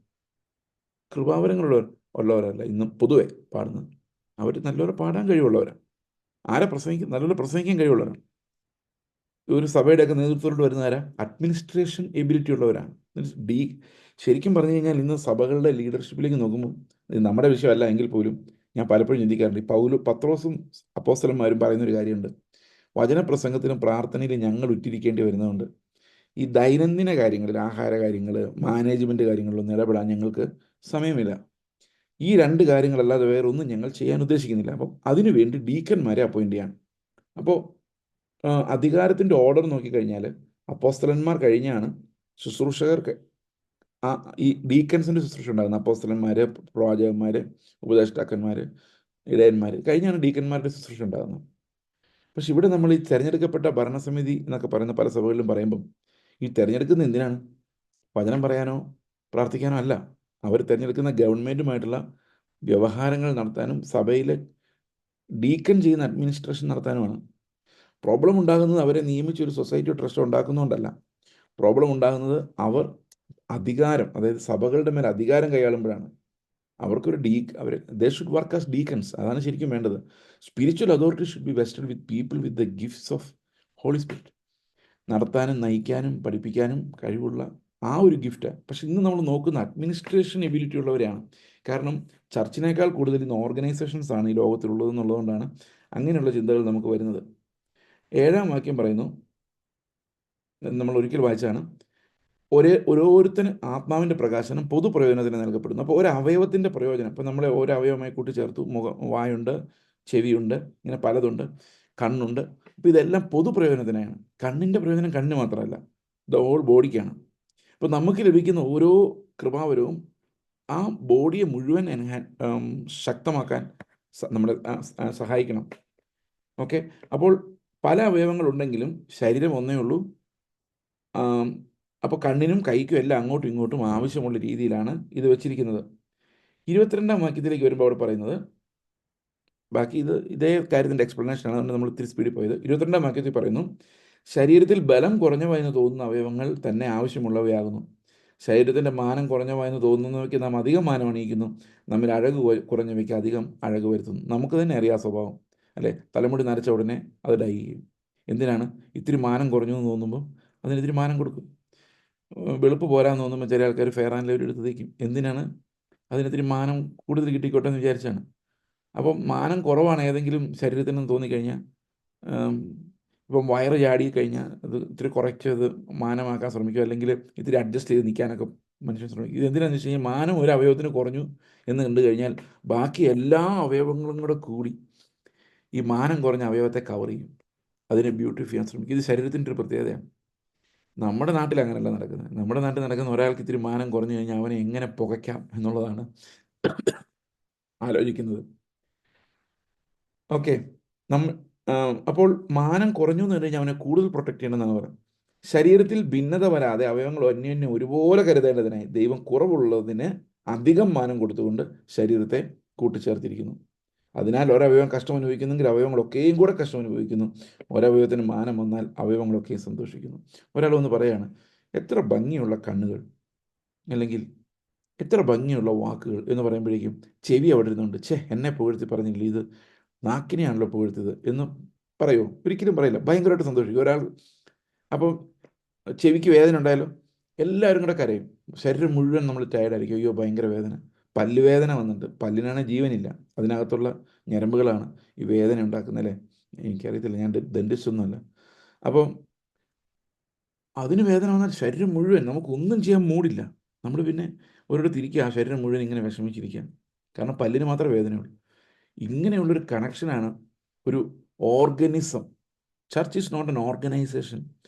ഉള്ളവരല്ല ഇന്നും പൊതുവെ പാടുന്നത്. അവർ നല്ലപോലെ പാടാൻ കഴിവുള്ളവരാണ്. നല്ലപോലെ പ്രസംഗിക്കാൻ കഴിവുള്ളവരാണ്. ഒരു സഭയുടെയൊക്കെ നേതൃത്വത്തിലോട്ട് വരുന്നവരാ അഡ്മിനിസ്ട്രേഷൻ എബിലിറ്റി ഉള്ളവരാണ്. ശരിക്കും പറഞ്ഞു കഴിഞ്ഞാൽ ഇന്ന് സഭകളുടെ ലീഡർഷിപ്പിലേക്ക് നോക്കുമ്പോൾ, ഇത് നമ്മുടെ വിഷയമല്ല എങ്കിൽ പോലും ഞാൻ പലപ്പോഴും ചിന്തിക്കാറുണ്ട്, പത്രോസും അപ്പോസ്തലന്മാരും പറയുന്നൊരു കാര്യമുണ്ട്, വചനപ്രസംഗത്തിനും പ്രാർത്ഥനയിലും ഞങ്ങൾ ഉറ്റിരിക്കേണ്ടി വരുന്നതുകൊണ്ട് ഈ ദൈനംദിന കാര്യങ്ങളിൽ, ആഹാര കാര്യങ്ങൾ, മാനേജ്മെൻറ്റ് കാര്യങ്ങളിലൊന്നും ഇടപെടാൻ ഞങ്ങൾക്ക് സമയമില്ല. ഈ 2 കാര്യങ്ങളല്ലാതെ വേറെ ഒന്നും ഞങ്ങൾ ചെയ്യാൻ ഉദ്ദേശിക്കുന്നില്ല. അപ്പം അതിനുവേണ്ടി ഡീക്കന്മാരെ അപ്പോയിൻ്റ് ചെയ്യാണ്. അപ്പോൾ അധികാരത്തിൻ്റെ ഓർഡർ നോക്കിക്കഴിഞ്ഞാൽ അപ്പോസ്തലന്മാർ കഴിഞ്ഞാണ് ശുശ്രൂഷകർക്ക് ഈ ഡീക്കൻസിൻ്റെ ശുശ്രൂഷ ഉണ്ടാകുന്നത്. അപ്പോസ്തലന്മാർ, പ്രവാചകന്മാർ, ഉപദേഷ്ടാക്കന്മാർ, ഇടയന്മാർ കഴിഞ്ഞാണ് ഡീക്കന്മാരുടെ ശുശ്രൂഷ ഉണ്ടാകുന്നത്. പക്ഷെ ഇവിടെ നമ്മൾ ഈ തിരഞ്ഞെടുക്കപ്പെട്ട ഭരണസമിതി എന്നൊക്കെ പറയുന്ന പല സഭകളിലും പറയുമ്പം, ഈ തിരഞ്ഞെടുക്കുന്ന എന്തിനാണ്? വചനം പറയാനോ പ്രാർത്ഥിക്കാനോ അല്ല. അവർ തിരഞ്ഞെടുക്കുന്ന ഗവൺമെൻറ്റുമായിട്ടുള്ള വ്യവഹാരങ്ങൾ നടത്താനും സഭയിലെ ഡീക്കൻ ചെയ്യുന്ന അഡ്മിനിസ്ട്രേഷൻ നടത്താനുമാണ്. പ്രോബ്ലം ഉണ്ടാകുന്നത് അവരെ നിയമിച്ചൊരു സൊസൈറ്റി ട്രസ്റ്റ് ഉണ്ടാക്കുന്നതുകൊണ്ടല്ല. പ്രോബ്ലം ഉണ്ടാകുന്നത് അവർ അധികാരം, അതായത് സഭകളുടെ മേൽ അധികാരം കൈയാളുമ്പോഴാണ്. അവർക്കൊരു they should work as deacons. അതാണ് ശരിക്കും വേണ്ടത്. Spiritual authority should be vested with people with the gifts of holy spirit. നടത്താനും നയിക്കാനും പഠിപ്പിക്കാനും കഴിവുള്ള ആ ഒരു ഗിഫ്റ്റ്. പക്ഷെ ഇന്ന് നമ്മൾ നോക്കുന്ന അഡ്മിനിസ്ട്രേഷൻ എബിലിറ്റി ഉള്ളവരെയാണ്. കാരണം ചർച്ചിനേക്കാൾ കൂടുതൽ ഇന്ന് ഓർഗനൈസേഷൻസ് ആണ് ഈ ലോകത്തിലുള്ളതെന്നുള്ളതുകൊണ്ടാണ് അങ്ങനെയുള്ള ചിന്തകൾ നമുക്ക് വരുന്നത്. 7-ാം വാക്യം പറയുന്നു, നമ്മൾ ഒരിക്കൽ വായിച്ചാണ്, ഓരോരുത്തന് ആത്മാവിൻ്റെ പ്രകാശനം പൊതുപ്രയോജനത്തിന് നൽകപ്പെടുന്നു. അപ്പോൾ ഒരു അവയവത്തിൻ്റെ പ്രയോജനം, ഇപ്പോൾ നമ്മളെ ഓരോ അവയവമായി കൂട്ടിച്ചേർത്തു, വായുണ്ട്, ചെവിയുണ്ട്, ഇങ്ങനെ പലതുണ്ട്, കണ്ണുണ്ട്. അപ്പോൾ ഇതെല്ലാം പൊതുപ്രയോജനത്തിനാണ്. കണ്ണിൻ്റെ പ്രയോജനം കണ്ണിന് മാത്രമല്ല, ദ ഹോൾ ബോഡിക്കാണ്. അപ്പോൾ നമുക്ക് ലഭിക്കുന്ന ഓരോ കൃപാവരവും ആ ബോഡിയെ മുഴുവൻ ശക്തമാക്കാൻ നമ്മളെ സഹായിക്കണം. ഓക്കെ, അപ്പോൾ പല അവയവങ്ങളുണ്ടെങ്കിലും ശരീരം ഒന്നേ ഉള്ളൂ. അപ്പോൾ കണ്ണിനും കൈക്കും എല്ലാം അങ്ങോട്ടും ഇങ്ങോട്ടും ആവശ്യമുള്ള രീതിയിലാണ് ഇത് വെച്ചിരിക്കുന്നത്. 22-ാം വാക്യത്തിലേക്ക് വരുമ്പോൾ അവിടെ പറയുന്നത്, ബാക്കി ഇതേ കാര്യത്തിൻ്റെ എക്സ്പ്ലനേഷനാണ്, അതുകൊണ്ട് നമ്മൾ ഇത്തിരി സ്പീഡിൽ പോയത്. 22-ാം വാക്യത്തിൽ പറയുന്നു, ശരീരത്തിൽ ബലം കുറഞ്ഞവയെന്ന് തോന്നുന്ന അവയവങ്ങൾ തന്നെ ആവശ്യമുള്ളവയാകുന്നു. ശരീരത്തിൻ്റെ മാനം കുറഞ്ഞവയെന്ന് തോന്നുന്നവയ്ക്ക് നാം അധികം മാനം അണിയിക്കുന്നു, നമ്മിൽ അഴക് കുറഞ്ഞവയ്ക്ക് അധികം അഴക് വരുത്തുന്നു. നമുക്ക് തന്നെ അറിയാം സ്വഭാവം, അല്ലേ? തലമുടി നരച്ച ഉടനെ അത് ഡൈ ചെയ്യും. എന്തിനാണ്? ഇത്തിരി മാനം കുറഞ്ഞു എന്ന് തോന്നുമ്പോൾ അതിന് ഇത്തിരി മാനം കൊടുക്കും. വെളുപ്പ് പോരാന്ന് തോന്നുമ്പോൾ ചില ആൾക്കാർ ഫെയർ ആൻഡ് ലവ്ലി എടുത്ത് തേക്കും. എന്തിനാണ്? അതിനിത്തിരി മാനം കൂടുതൽ കിട്ടിക്കോട്ടെ എന്ന് വിചാരിച്ചാണ്. അപ്പം മാനം കുറവാണ് ഏതെങ്കിലും ശരീരത്തിനെന്ന് തോന്നിക്കഴിഞ്ഞാൽ, ഇപ്പം വയറ് ചാടി കഴിഞ്ഞാൽ അത് ഇത്തിരി കുറച്ച് അത് മാനമാക്കാൻ ശ്രമിക്കും, അല്ലെങ്കിൽ ഇത്തിരി അഡ്ജസ്റ്റ് ചെയ്ത് നിൽക്കാനൊക്കെ മനുഷ്യൻ ശ്രമിക്കും. ഇത് എന്തിനാണെന്ന് വെച്ച് കഴിഞ്ഞാൽ മാനം ഒരു അവയവത്തിന് കുറഞ്ഞു എന്ന് കണ്ടു കഴിഞ്ഞാൽ ബാക്കി എല്ലാ അവയവങ്ങളും കൂടെ കൂടി ഈ മാനം കുറഞ്ഞ അവയവത്തെ കവർ ചെയ്യും, അതിനെ ബ്യൂട്ടിഫൈ ചെയ്യാൻ ശ്രമിക്കും. ഇത് ശരീരത്തിൻ്റെ ഒരു പ്രത്യേകതയാണ്. നമ്മുടെ നാട്ടിൽ അങ്ങനെയല്ല നടക്കുന്നത്. നമ്മുടെ നാട്ടിൽ നടക്കുന്ന ഒരാൾക്ക് ഇത്തിരി മാനം കുറഞ്ഞു കഴിഞ്ഞാൽ അവനെ എങ്ങനെ പുകയ്ക്കാം എന്നുള്ളതാണ് ആലോചിക്കുന്നത്. ഓക്കെ, നമ്മ അപ്പോൾ മാനം കുറഞ്ഞു എന്ന് കഴിഞ്ഞാൽ അവനെ കൂടുതൽ പ്രൊട്ടക്ട് ചെയ്യണമെന്നാണ് പറയുന്നത്. ശരീരത്തിൽ ഭിന്നത വരാതെ അവയവങ്ങൾ അന്യോന്യം ഒരുപോലെ കരുതേണ്ടതിനായി ദൈവം കുറവുള്ളതിന് അധികം മാനം കൊടുത്തുകൊണ്ട് ശരീരത്തെ കൂട്ടിച്ചേർത്തിരിക്കുന്നു. അതിനാൽ ഒരവയവം കഷ്ടം അനുഭവിക്കുന്നെങ്കിൽ അവയവങ്ങളൊക്കെയും കൂടെ കഷ്ടം അനുഭവിക്കുന്നു. ഒരവയവത്തിന് മാനം വന്നാൽ അവയവങ്ങളൊക്കെയും സന്തോഷിക്കുന്നു. ഒരാൾ വന്ന് പറയാണ്, എത്ര ഭംഗിയുള്ള കണ്ണുകൾ, അല്ലെങ്കിൽ എത്ര ഭംഗിയുള്ള വാക്കുകൾ എന്ന് പറയുമ്പോഴേക്കും ചെവി അവിടെ ഇരുന്നുണ്ട്, ഛേ എന്നെ പുകഴ്ത്തി പറഞ്ഞില്ല, ഇത് നാക്കിനെയാണല്ലോ പുകഴ്ത്തിയത് എന്ന് പറയുമോ? ഒരിക്കലും പറയില്ല. ഭയങ്കരമായിട്ട് സന്തോഷിക്കും ഒരാൾ. അപ്പം ചെവിക്ക് വേദന ഉണ്ടായാലോ എല്ലാവരും കൂടെ കരയും. ശരീരം മുഴുവൻ നമ്മൾ ടയർഡായിരിക്കും, അയ്യോ ഭയങ്കര വേദന. പല്ലുവേദന വന്നിട്ട്, പല്ലിനാണ് ജീവനില്ല, അതിനകത്തുള്ള ഞരമ്പുകളാണ് ഈ വേദന ഉണ്ടാക്കുന്നല്ലേ. എനിക്കറിയത്തില്ല, ഞാൻ ഡെന്റിസ്റ്റ് ഒന്നുമല്ല. അപ്പം അതിന് വേദന വന്നാൽ ശരീരം മുഴുവൻ നമുക്കൊന്നും ചെയ്യാൻ മൂടില്ല. നമ്മൾ പിന്നെ ഒരിടത്ത് ഇരിക്കുക, ആ ശരീരം മുഴുവൻ ഇങ്ങനെ വിഷമിച്ചിരിക്കുക, കാരണം പല്ലിന് മാത്രമേ വേദനയുള്ളൂ. ഇങ്ങനെയുള്ളൊരു കണക്ഷനാണ് ഒരു organism. Church is not an organisation,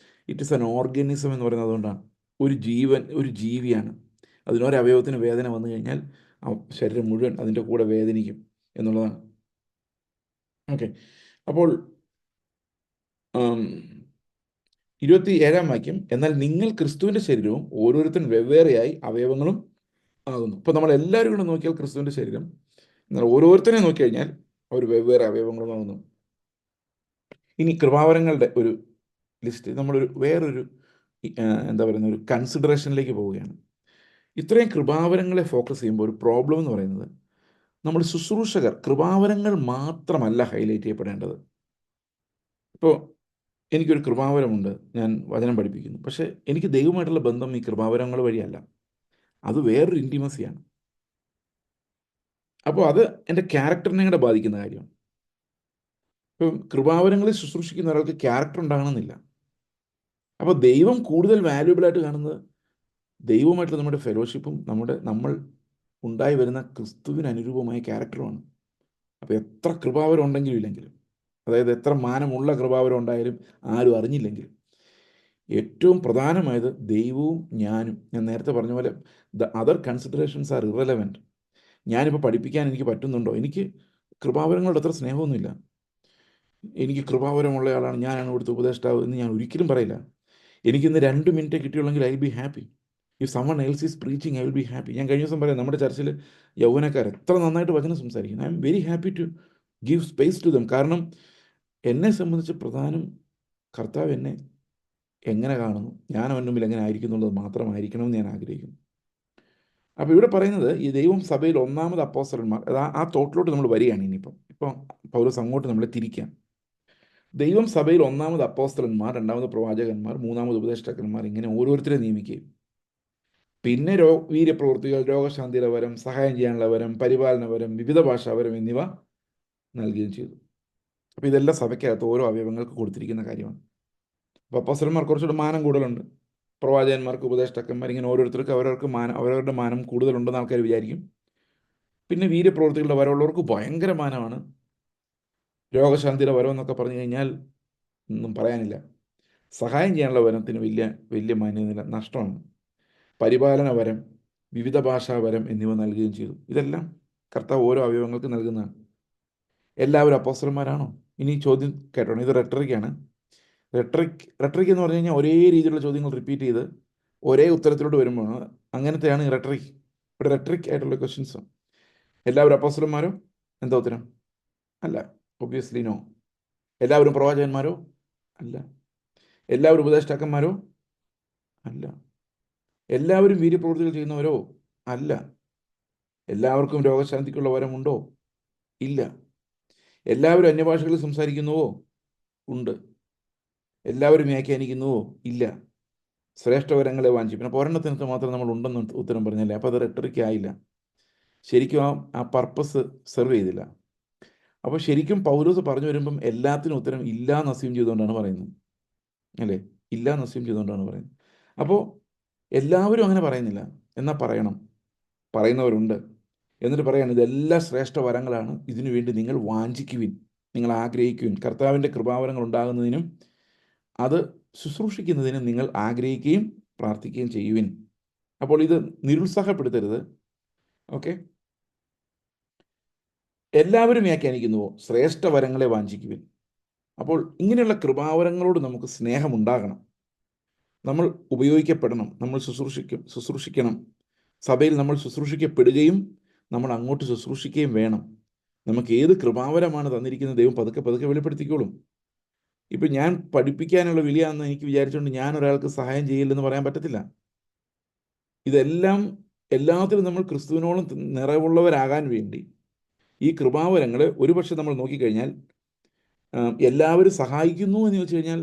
it is an organism എന്ന് പറയുന്നത് അതുകൊണ്ടാണ്. ഒരു ജീവൻ, ഒരു ജീവിയാണ്. അതിനൊരവയവത്തിന് വേദന വന്നു കഴിഞ്ഞാൽ ആ ശരീരം മുഴുവൻ അതിൻ്റെ കൂടെ വേദനിക്കും എന്നുള്ളതാണ്. ഓക്കെ, അപ്പോൾ 27 വാക്യം, എന്നാൽ നിങ്ങൾ ക്രിസ്തുവിൻ്റെ ശരീരവും ഓരോരുത്തരും വെവ്വേറെയായി അവയവങ്ങളും ആകുന്നു. ഇപ്പോൾ നമ്മൾ എല്ലാവരും കൂടെ നോക്കിയാൽ ക്രിസ്തുവിൻ്റെ ശരീരം, എന്നാൽ ഓരോരുത്തരെ നോക്കിക്കഴിഞ്ഞാൽ അവർ വെവ്വേറെ അവയവങ്ങളുമാകുന്നു. ഇനി കൃപാവരങ്ങളുടെ ഒരു ലിസ്റ്റ് നമ്മളൊരു വേറൊരു എന്താ പറയുന്ന ഒരു കൺസിഡറേഷനിലേക്ക് പോവുകയാണ്. ഇത്രയും കൃപാവരങ്ങളെ ഫോക്കസ് ചെയ്യുമ്പോൾ ഒരു പ്രോബ്ലം എന്ന് പറയുന്നത്, നമ്മൾ ശുശ്രൂഷകർ കൃപാവരങ്ങൾ മാത്രമല്ല ഹൈലൈറ്റ് ചെയ്യപ്പെടേണ്ടത്. ഇപ്പോൾ എനിക്കൊരു കൃപാവരമുണ്ട്, ഞാൻ വചനം പഠിപ്പിക്കുന്നു, പക്ഷേ എനിക്ക് ദൈവമായിട്ടുള്ള ബന്ധം ഈ കൃപാവരങ്ങൾ വഴിയല്ല, അത് വേറൊരു ഇൻറ്റിമസിയാണ്. അപ്പോൾ അത് എൻ്റെ ക്യാരക്ടറിനെ കൂടെ ബാധിക്കുന്ന കാര്യമാണ്. ഇപ്പം കൃപാവരങ്ങളിൽ ശുശ്രൂഷിക്കുന്ന ഒരാൾക്ക് ക്യാരക്ടർ ഉണ്ടാകണമെന്നില്ല. അപ്പോൾ ദൈവം കൂടുതൽ വാല്യുബിളായിട്ട് കാണുന്നത് ദൈവമായിട്ടുള്ള നമ്മുടെ ഫെലോഷിപ്പും നമ്മൾ ഉണ്ടായി വരുന്ന ക്രിസ്തുവിന് അനുരൂപമായ ക്യാരക്ടറുമാണ്. അപ്പോൾ എത്ര കൃപാവരം ഉണ്ടെങ്കിലും ഇല്ലെങ്കിലും, അതായത് എത്ര മാനമുള്ള കൃപാവരം ഉണ്ടായാലും ആരും അറിഞ്ഞില്ലെങ്കിലും, ഏറ്റവും പ്രധാനമായത് ദൈവവും ഞാനും. ഞാൻ നേരത്തെ പറഞ്ഞ പോലെ the other considerations are irrelevant. ഞാനിപ്പോൾ പഠിപ്പിക്കാൻ എനിക്ക് പറ്റുന്നുണ്ടോ? എനിക്ക് കൃപാവരങ്ങളുടെ അത്ര സ്നേഹമൊന്നുമില്ല. എനിക്ക് കൃപാവരമുള്ള ആളാണ്, ഞാനാണ് ഇവിടുത്തെ ഉപദേഷ്ടാവ് എന്ന് ഞാൻ ഒരിക്കലും പറയില്ല. എനിക്കിന്ന് 2 മിനിറ്റ് കിട്ടിയുള്ളെങ്കിൽ I will be happy. If someone else is preaching I will be happy. ഞാൻ കഴിഞ്ഞ ദിവസം പറയാം, നമ്മുടെ ചർച്ചിൽ യൗവനക്കാർ എത്ര നന്നായിട്ട് വചനം സംസാരിക്കുന്നു. I am very happy to give space to them. കാരണം എന്നെ സംബന്ധിച്ച് പ്രധാനം കർത്താവ് എന്നെ എങ്ങനെ കാണുന്നു, ഞാൻ അവൻ്റെ മുമ്പിൽ എങ്ങനെ ആയിരിക്കുന്നുള്ളത് മാത്രമായിരിക്കണമെന്ന് ഞാൻ ആഗ്രഹിക്കുന്നു. അപ്പോൾ ഇവിടെ പറയുന്നത് ഈ ദൈവം സഭയിൽ ഒന്നാമത് അപ്പോസ്തലന്മാർ, ആ തോട്ടിലോട്ട് നമ്മൾ വരികയാണ്. ഇപ്പം പൗലോസ് അങ്ങോട്ട് നമ്മളെ തിരിക്കാം. ദൈവം സഭയിൽ ഒന്നാമത് അപ്പോസ്തലന്മാർ, രണ്ടാമത് പ്രവാചകന്മാർ, മൂന്നാമത് ഉപദേഷ്ടാക്കന്മാർ, ഇങ്ങനെ ഓരോരുത്തരെ നിയമിക്കുകയും പിന്നെ വീര്യപ്രവൃത്തികൾ, രോഗശാന്തിയുടെ വരം, സഹായം ചെയ്യാനുള്ള വരം, പരിപാലന വരം, വിവിധ ഭാഷാവരം എന്നിവ നൽകുകയും ചെയ്തു. അപ്പോൾ ഇതെല്ലാം സഭയ്ക്കകത്ത് ഓരോ അവയവങ്ങൾക്ക് കൊടുത്തിരിക്കുന്ന കാര്യമാണ്. അപ്പോൾ അപ്പോസ്തലന്മാർ കുറച്ചുകൂടെ മാനം കൂടുതലുണ്ട്, പ്രവാചകന്മാർക്ക്, ഉപദേഷ്ടാക്കന്മാർ, ഇങ്ങനെ ഓരോരുത്തർക്ക് അവരവരുടെ മാനം കൂടുതലുണ്ടെന്ന് ആൾക്കാർ വിചാരിക്കും. പിന്നെ വീര്യപ്രവൃത്തികളുടെ വരമുള്ളവർക്ക് ഭയങ്കര മാനമാണ്. രോഗശാന്തിയുടെ വരം എന്നൊക്കെ പറഞ്ഞു കഴിഞ്ഞാൽ ഒന്നും പറയാനില്ല. സഹായം ചെയ്യാനുള്ള വരത്തിന് വലിയ വലിയ മാന്യത നഷ്ടമാണ്. പരിപാലന വരം, വിവിധ ഭാഷാ വരം എന്നിവ നൽകുകയും ചെയ്തു. ഇതെല്ലാം കർത്താവ് ഓരോ അവയവങ്ങൾക്ക് നൽകുന്നതാണ്. എല്ലാവരും അപ്പോസ്തലന്മാരാണോ? ഇനി ചോദ്യം കേട്ടോണം, ഇത് റെട്ടറിക്കാണ്. റെട്ടറിക് എന്ന് പറഞ്ഞു കഴിഞ്ഞാൽ ഒരേ രീതിയിലുള്ള ചോദ്യങ്ങൾ റിപ്പീറ്റ് ചെയ്ത് ഒരേ ഉത്തരത്തിലോട്ട് വരുമ്പോൾ അങ്ങനത്തെയാണ് ഈ റെട്ടറിക്. ഇവിടെ റെട്ടറിക് ആയിട്ടുള്ള ക്വസ്റ്റ്യൻസ്. എല്ലാവരും അപ്പോസ്തലന്മാരോ? എന്താ ഉത്തരം? അല്ല, ഒബ്വിയസ്ലി നോ. എല്ലാവരും പ്രവാചകന്മാരോ? അല്ല. എല്ലാവരും ഉപദേഷ്ടാക്കന്മാരോ? അല്ല. എല്ലാവരും വീര്യപ്രവൃത്തികൾ ചെയ്യുന്നവരോ? അല്ല. എല്ലാവർക്കും രോഗശാന്തിക്കുള്ള വരമുണ്ടോ? ഇല്ല. എല്ലാവരും അന്യഭാഷകളിൽ സംസാരിക്കുന്നുവോ? ഉണ്ട്. എല്ലാവരും വ്യാഖ്യാനിക്കുന്നുവോ? ഇല്ല. ശ്രേഷ്ഠവരങ്ങളെ വാഞ്ചി. പിന്നെ ഒരെണ്ണത്തിനകത്ത് മാത്രം നമ്മൾ ഉണ്ടെന്ന് ഉത്തരം പറഞ്ഞല്ലേ, അപ്പോൾ അത് റെട്ടറിക്ക് ആയില്ല. ശരിക്കും ആ പർപ്പസ് സെർവ് ചെയ്തില്ല. അപ്പോൾ ശരിക്കും പൗലോസ് പറഞ്ഞു വരുമ്പം എല്ലാത്തിനും ഉത്തരം ഇല്ല എന്ന് അസ്യൂം ചെയ്തുകൊണ്ടാണ് പറയുന്നത്, അല്ലേ? ഇല്ല എന്ന് അസ്യൂം ചെയ്തുകൊണ്ടാണ് പറയുന്നത്. അപ്പോൾ എല്ലാവരും അങ്ങനെ പറയുന്നില്ല, എന്നാൽ പറയണം. പറയുന്നവരുണ്ട്. എന്നിട്ട് പറയാണ്, ഇതെല്ലാം ശ്രേഷ്ഠ വരങ്ങളാണ്, ഇതിനു വേണ്ടി നിങ്ങൾ വാഞ്ചിക്കുവിൻ, നിങ്ങൾ ആഗ്രഹിക്കുവിൻ. കർത്താവിൻ്റെ കൃപാവരങ്ങൾ ഉണ്ടാകുന്നതിനും അത് ശുശ്രൂഷിക്കുന്നതിനും നിങ്ങൾ ആഗ്രഹിക്കുകയും പ്രാർത്ഥിക്കുകയും ചെയ്യുവിൻ. അപ്പോൾ ഇത് നിരുത്സാഹപ്പെടുത്തരുത്. ഓക്കെ, എല്ലാവരും വ്യാഖ്യാനിക്കുന്നുവോ? ശ്രേഷ്ഠ വരങ്ങളെ വാഞ്ചിക്കുവിൻ. അപ്പോൾ ഇങ്ങനെയുള്ള കൃപാവരങ്ങളോട് നമുക്ക് സ്നേഹമുണ്ടാകണം. നമ്മൾ ഉപയോഗിക്കപ്പെടണം, നമ്മൾ ശുശ്രൂഷിക്കണം. സഭയിൽ നമ്മൾ ശുശ്രൂഷിക്കപ്പെടുകയും നമ്മൾ അങ്ങോട്ട് ശുശ്രൂഷിക്കുകയും വേണം. നമുക്ക് ഏത് കൃപാവരമാണ് തന്നിരിക്കുന്നത് ദൈവം പതുക്കെ പതുക്കെ വെളിപ്പെടുത്തിക്കോളും. ഇപ്പം ഞാൻ പഠിപ്പിക്കാനുള്ള വിളിയാണെന്ന് എനിക്ക് വിചാരിച്ചുകൊണ്ട് ഞാൻ ഒരാൾക്ക് സഹായം ചെയ്യില്ലെന്ന് പറയാൻ പറ്റത്തില്ല. ഇതെല്ലാം എല്ലാത്തിലും നമ്മൾ ക്രിസ്തുവിനോളം നിറവുള്ളവരാകാൻ വേണ്ടി ഈ കൃപാവരങ്ങൾ ഒരുപക്ഷെ നമ്മൾ നോക്കിക്കഴിഞ്ഞാൽ എല്ലാവരും സഹായിക്കുന്നു എന്ന് ചോദിച്ചു കഴിഞ്ഞാൽ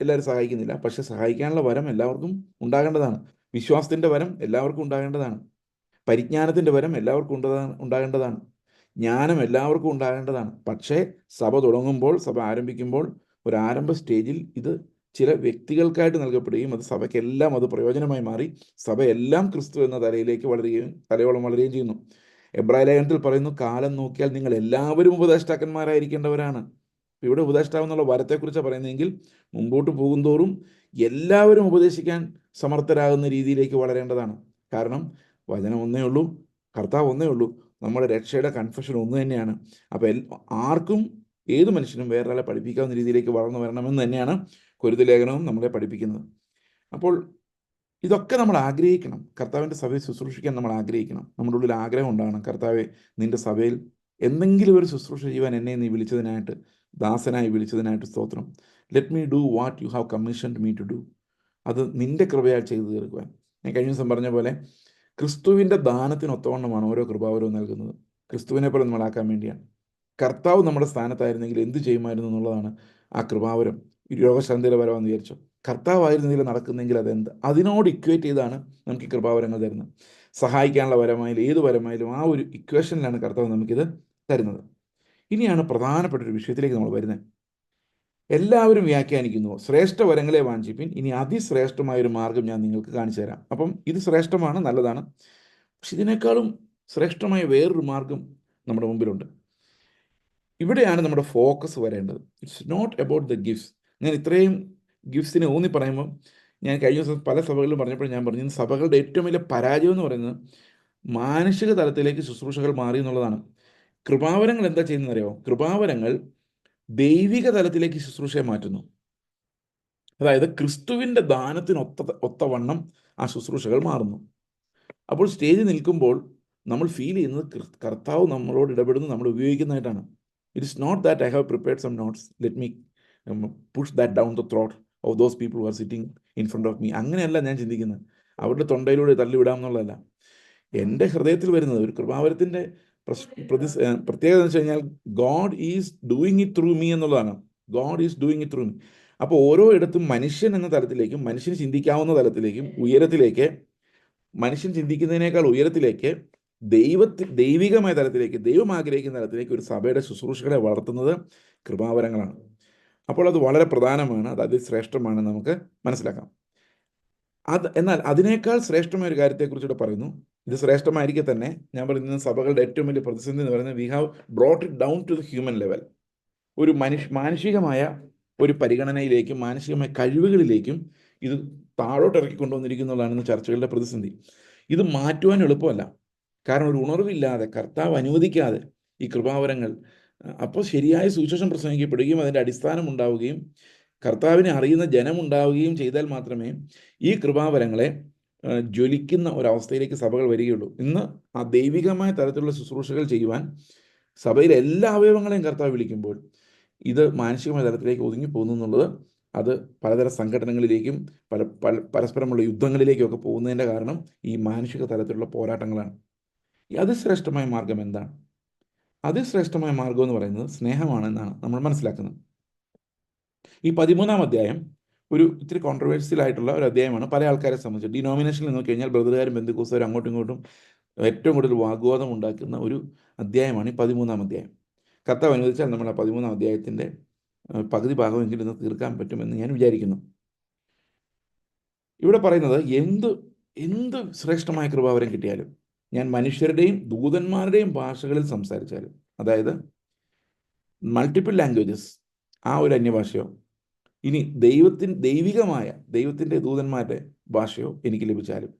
എല്ലാവരും സഹായിക്കുന്നില്ല. പക്ഷെ സഹായിക്കാനുള്ള വരം എല്ലാവർക്കും ഉണ്ടാകേണ്ടതാണ്. വിശ്വാസത്തിൻ്റെ വരം എല്ലാവർക്കും ഉണ്ടാകേണ്ടതാണ്. പരിജ്ഞാനത്തിൻ്റെ വരം എല്ലാവർക്കും ഉണ്ടാകേണ്ടതാണ്. ജ്ഞാനം എല്ലാവർക്കും ഉണ്ടാകേണ്ടതാണ്. പക്ഷേ സഭ തുടങ്ങുമ്പോൾ, സഭ ആരംഭിക്കുമ്പോൾ, ഒരു ആരംഭ സ്റ്റേജിൽ ഇത് ചില വ്യക്തികൾക്കായിട്ട് നൽകപ്പെടുകയും അത് സഭയ്ക്കെല്ലാം അത് പ്രയോജനമായി മാറി സഭയെല്ലാം ക്രിസ്തു എന്ന തലയോളം വളരുകയും ചെയ്യുന്നു. എബ്രായ ലേഖനത്തിൽ പറയുന്നു, കാലം നോക്കിയാൽ നിങ്ങൾ എല്ലാവരും ഉപദേഷ്ടാക്കന്മാരായിരിക്കേണ്ടവരാണ്. ഇവിടെ ഉപദേഷ്ടാവ് എന്നുള്ള വരത്തെക്കുറിച്ച് പറയുന്നതെങ്കിൽ മുമ്പോട്ട് പോകുന്തോറും എല്ലാവരും ഉപദേശിക്കാൻ സമർത്ഥരാകുന്ന രീതിയിലേക്ക് വളരേണ്ടതാണ്. കാരണം വചനം ഒന്നേ ഉള്ളൂ, കർത്താവ് ഒന്നേ ഉള്ളൂ, നമ്മുടെ രക്ഷയുടെ കൺഫഷൻ ഒന്ന് തന്നെയാണ്. അപ്പോൾ ആർക്കും ഏത് മനുഷ്യനും വേറൊരാളെ പഠിപ്പിക്കാവുന്ന രീതിയിലേക്ക് വളർന്നു വരണമെന്ന് തന്നെയാണ് കൊരിന്ത്യർ ലേഖനവും നമ്മളെ പഠിപ്പിക്കുന്നത്. അപ്പോൾ ഇതൊക്കെ നമ്മൾ ആഗ്രഹിക്കണം. കർത്താവിൻ്റെ സഭയിൽ ശുശ്രൂഷിക്കാൻ നമ്മൾ ആഗ്രഹിക്കണം. നമ്മുടെ ഉള്ളിൽ ആഗ്രഹം ഉണ്ടാകണം, കർത്താവെ നിൻ്റെ സഭയിൽ എന്തെങ്കിലും ഒരു ശുശ്രൂഷ ചെയ്യുവാൻ എന്നെ നീ വിളിച്ചതിനായിട്ട്, ദാസനായി വിളിച്ചതിനായിട്ട് സ്തോത്രം. Let me do what you have commissioned me to do. അത് നിൻ്റെ കൃപയാൽ ചെയ്തു തീർക്കുവാൻ. ഞാൻ കഴിഞ്ഞ ദിവസം പറഞ്ഞ പോലെ ക്രിസ്തുവിൻ്റെ ദാനത്തിനൊത്തവണ്ണമാണ് ഓരോ കൃപാവരവും നൽകുന്നത്. ക്രിസ്തുവിനെ പോലെ നമ്മളാക്കാൻ വേണ്ടിയാണ്. കർത്താവ് നമ്മുടെ സ്ഥാനത്തായിരുന്നെങ്കിൽ എന്ത് ചെയ്യുമായിരുന്നു എന്നുള്ളതാണ് ആ കൃപാവരം. രോഗശാന്തിയുടെ വരമെന്ന് വിചാരിച്ചോ, കർത്താവായിരുന്നെങ്കിൽ നടക്കുന്നെങ്കിൽ അതെന്ത്, അതിനോട് ഇക്വേറ്റ് ചെയ്താണ് നമുക്ക് ഈ കൃപാവരങ്ങൾ തരുന്നത്. സഹായിക്കാനുള്ള വരമായാലും ഏത് വരമായാലും ആ ഒരു ഇക്വേഷനിലാണ് കർത്താവ് നമുക്കിത് തരുന്നത്. ഇനിയാണ് പ്രധാനപ്പെട്ട ഒരു വിഷയത്തിലേക്ക് നമ്മൾ വരുന്നത്. എല്ലാവരും വ്യാഖ്യാനിക്കുന്നു, ശ്രേഷ്ഠ വരങ്ങളെ വാഞ്ചിപ്പിൻ, ഇനി അതിശ്രേഷ്ഠമായൊരു മാർഗം ഞാൻ നിങ്ങൾക്ക് കാണിച്ചു തരാം. അപ്പം ഇത് ശ്രേഷ്ഠമാണ്, നല്ലതാണ്. പക്ഷെ ഇതിനേക്കാളും ശ്രേഷ്ഠമായ വേറൊരു മാർഗം നമ്മുടെ മുമ്പിലുണ്ട്. ഇവിടെയാണ് നമ്മുടെ ഫോക്കസ് വരേണ്ടത്. It's not about the gifts. ഞാൻ ഇത്രയും ഗിഫ്റ്റ്സിനെ ഊന്നി പറയുമ്പോൾ, ഞാൻ കഴിഞ്ഞ ദിവസം പല സഭകളിലും പറഞ്ഞപ്പോൾ ഞാൻ പറഞ്ഞു, സഭകളുടെ ഏറ്റവും വലിയ പരാജയം എന്ന് പറയുന്നത് മാനുഷിക തലത്തിലേക്ക് ശുശ്രൂഷകൾ മാറി എന്നുള്ളതാണ്. കൃപാവരങ്ങൾ എന്താ ചെയ്യുന്നത് അറിയോ? കൃപാവരങ്ങൾ ദൈവിക തലത്തിലേക്ക് ശുശ്രൂഷയെ മാറ്റുന്നു. അതായത് ക്രിസ്തുവിൻ്റെ ഒത്തവണ്ണം ആ ശുശ്രൂഷകൾ മാറുന്നു. അപ്പോൾ സ്റ്റേജിൽ നിൽക്കുമ്പോൾ നമ്മൾ ഫീൽ ചെയ്യുന്നത് കർത്താവ് നമ്മളോട് ഇടപെടുന്നു, നമ്മൾ ഉപയോഗിക്കുന്നതായിട്ടാണ്. It is not that I have prepared some notes, let me push that down the throat of those people who are sitting in front of me. അങ്ങനെയല്ല ഞാൻ ചിന്തിക്കുന്നത്. അവരുടെ തൊണ്ടയിലൂടെ തള്ളിവിടാം എന്നുള്ളതല്ല. എൻ്റെ ഹൃദയത്തിൽ വരുന്നത് ഒരു കൃപാവരത്തിൻ്റെ പ്രത്യേകത എന്ന് വെച്ച് കഴിഞ്ഞാൽ God is doing it through me എന്നുള്ളതാണ്. God is doing it through me. അപ്പോൾ ഓരോ ഇടത്തും മനുഷ്യൻ എന്ന തലത്തിലേക്കും മനുഷ്യന് ചിന്തിക്കാവുന്ന തലത്തിലേക്കും ഉയരത്തിലേക്ക്, മനുഷ്യൻ ചിന്തിക്കുന്നതിനേക്കാൾ ഉയരത്തിലേക്ക്, ദൈവികമായ തലത്തിലേക്ക്, ദൈവം ആഗ്രഹിക്കുന്ന തലത്തിലേക്ക് ഒരു സഭയുടെ ശുശ്രൂഷകളെ വളർത്തുന്നത് കൃപാവരങ്ങളാണ്. അപ്പോൾ അത് വളരെ പ്രധാനമാണ്, അത് അതിശ്രേഷ്ഠമാണ് നമുക്ക് മനസ്സിലാക്കാം. എന്നാൽ അതിനേക്കാൾ ശ്രേഷ്ഠമായ ഒരു കാര്യത്തെക്കുറിച്ചിട്ട് പറയുന്നു. ഇത് ശ്രേഷ്ഠമായിരിക്കെ തന്നെ ഞാൻ പറയുന്നത് സഭകളുടെ ഏറ്റവും വലിയ പ്രതിസന്ധി എന്ന് പറയുന്നത് we have brought it down to the human level. ഒരു മാനുഷികമായ ഒരു പരിഗണനയിലേക്കും മാനുഷികമായ കഴിവുകളിലേക്കും ഇത് താഴോട്ട് ഇറക്കിക്കൊണ്ടുവന്നിരിക്കുന്നതാണ് ചർച്ചകളുടെ പ്രതിസന്ധി. ഇത് മാറ്റുവാൻ എളുപ്പമല്ല. കാരണം ഒരു ഉണർവില്ലാതെ, കർത്താവ് അനുവദിക്കാതെ ഈ കൃപാവരങ്ങൾ, അപ്പോൾ ശരിയായ സുവിശേഷം പ്രസംഗിക്കപ്പെടുകയും അതിൻ്റെ അടിസ്ഥാനം ഉണ്ടാവുകയും കർത്താവിനെ അറിയുന്ന ജനമുണ്ടാവുകയും ചെയ്താൽ മാത്രമേ ഈ കൃപാവരങ്ങളെ ജ്വലിക്കുന്ന ഒരവസ്ഥയിലേക്ക് സഭകൾ വരികയുള്ളൂ. ഇന്ന് ആ ദൈവികമായ തരത്തിലുള്ള ശുശ്രൂഷകൾ ചെയ്യുവാൻ സഭയിലെ എല്ലാ അവയവങ്ങളെയും കർത്താവ് വിളിക്കുമ്പോൾ ഇത് മാനസികമായ തലത്തിലേക്ക് ഒതുങ്ങിപ്പോകുന്നു എന്നുള്ളത് അത് പലതരം സംഘടനകളിലേക്കും പരസ്പരമുള്ള യുദ്ധങ്ങളിലേക്കും പോകുന്നതിൻ്റെ കാരണം ഈ മാനുഷിക തലത്തിലുള്ള പോരാട്ടങ്ങളാണ്. ഈ അതിശ്രേഷ്ഠമായ മാർഗം എന്താണ്? അതിശ്രേഷ്ഠമായ മാർഗം എന്ന് പറയുന്നത് സ്നേഹമാണെന്നാണ് നമ്മൾ മനസ്സിലാക്കുന്നത്. ഈ 13-ാം അധ്യായം ഒരു ഇത്തിരി കോൺട്രവേഴ്സ്യൽ ആയിട്ടുള്ള ഒരു അധ്യായമാണ് പല ആൾക്കാരെ സംബന്ധിച്ച്. ഡിനോമിനേഷനിൽ നോക്കിക്കഴിഞ്ഞാൽ ബ്രദറുകാരും ബന്ധുക്കൂസുകാരും അങ്ങോട്ടും ഇങ്ങോട്ടും ഏറ്റവും കൂടുതൽ വാഗ്വാദം ഉണ്ടാക്കുന്ന ഒരു അധ്യായമാണ് ഈ 13-ാം അധ്യായം. കർത്താവ് അനുവദിച്ചാൽ നമ്മൾ ആ 13-ാം അധ്യായത്തിൻ്റെ പകുതി ഭാഗമെങ്കിലും ഇന്ന് തീർക്കാൻ പറ്റുമെന്ന് ഞാൻ വിചാരിക്കുന്നു. ഇവിടെ പറയുന്നത് എന്ത് ശ്രേഷ്ഠമായ കൃപാവരം കിട്ടിയാലും, ഞാൻ മനുഷ്യരുടെയും ദൂതന്മാരുടെയും ഭാഷകളിൽ സംസാരിച്ചാലും, അതായത് മൾട്ടിപ്പിൾ ലാംഗ്വേജസ്, ആ ഒരു അന്യഭാഷയോ ഇനി ദൈവികമായ ദൈവത്തിൻ്റെ ദൂതന്മാരുടെ ഭാഷയോ എനിക്ക് ലഭിച്ചാലും,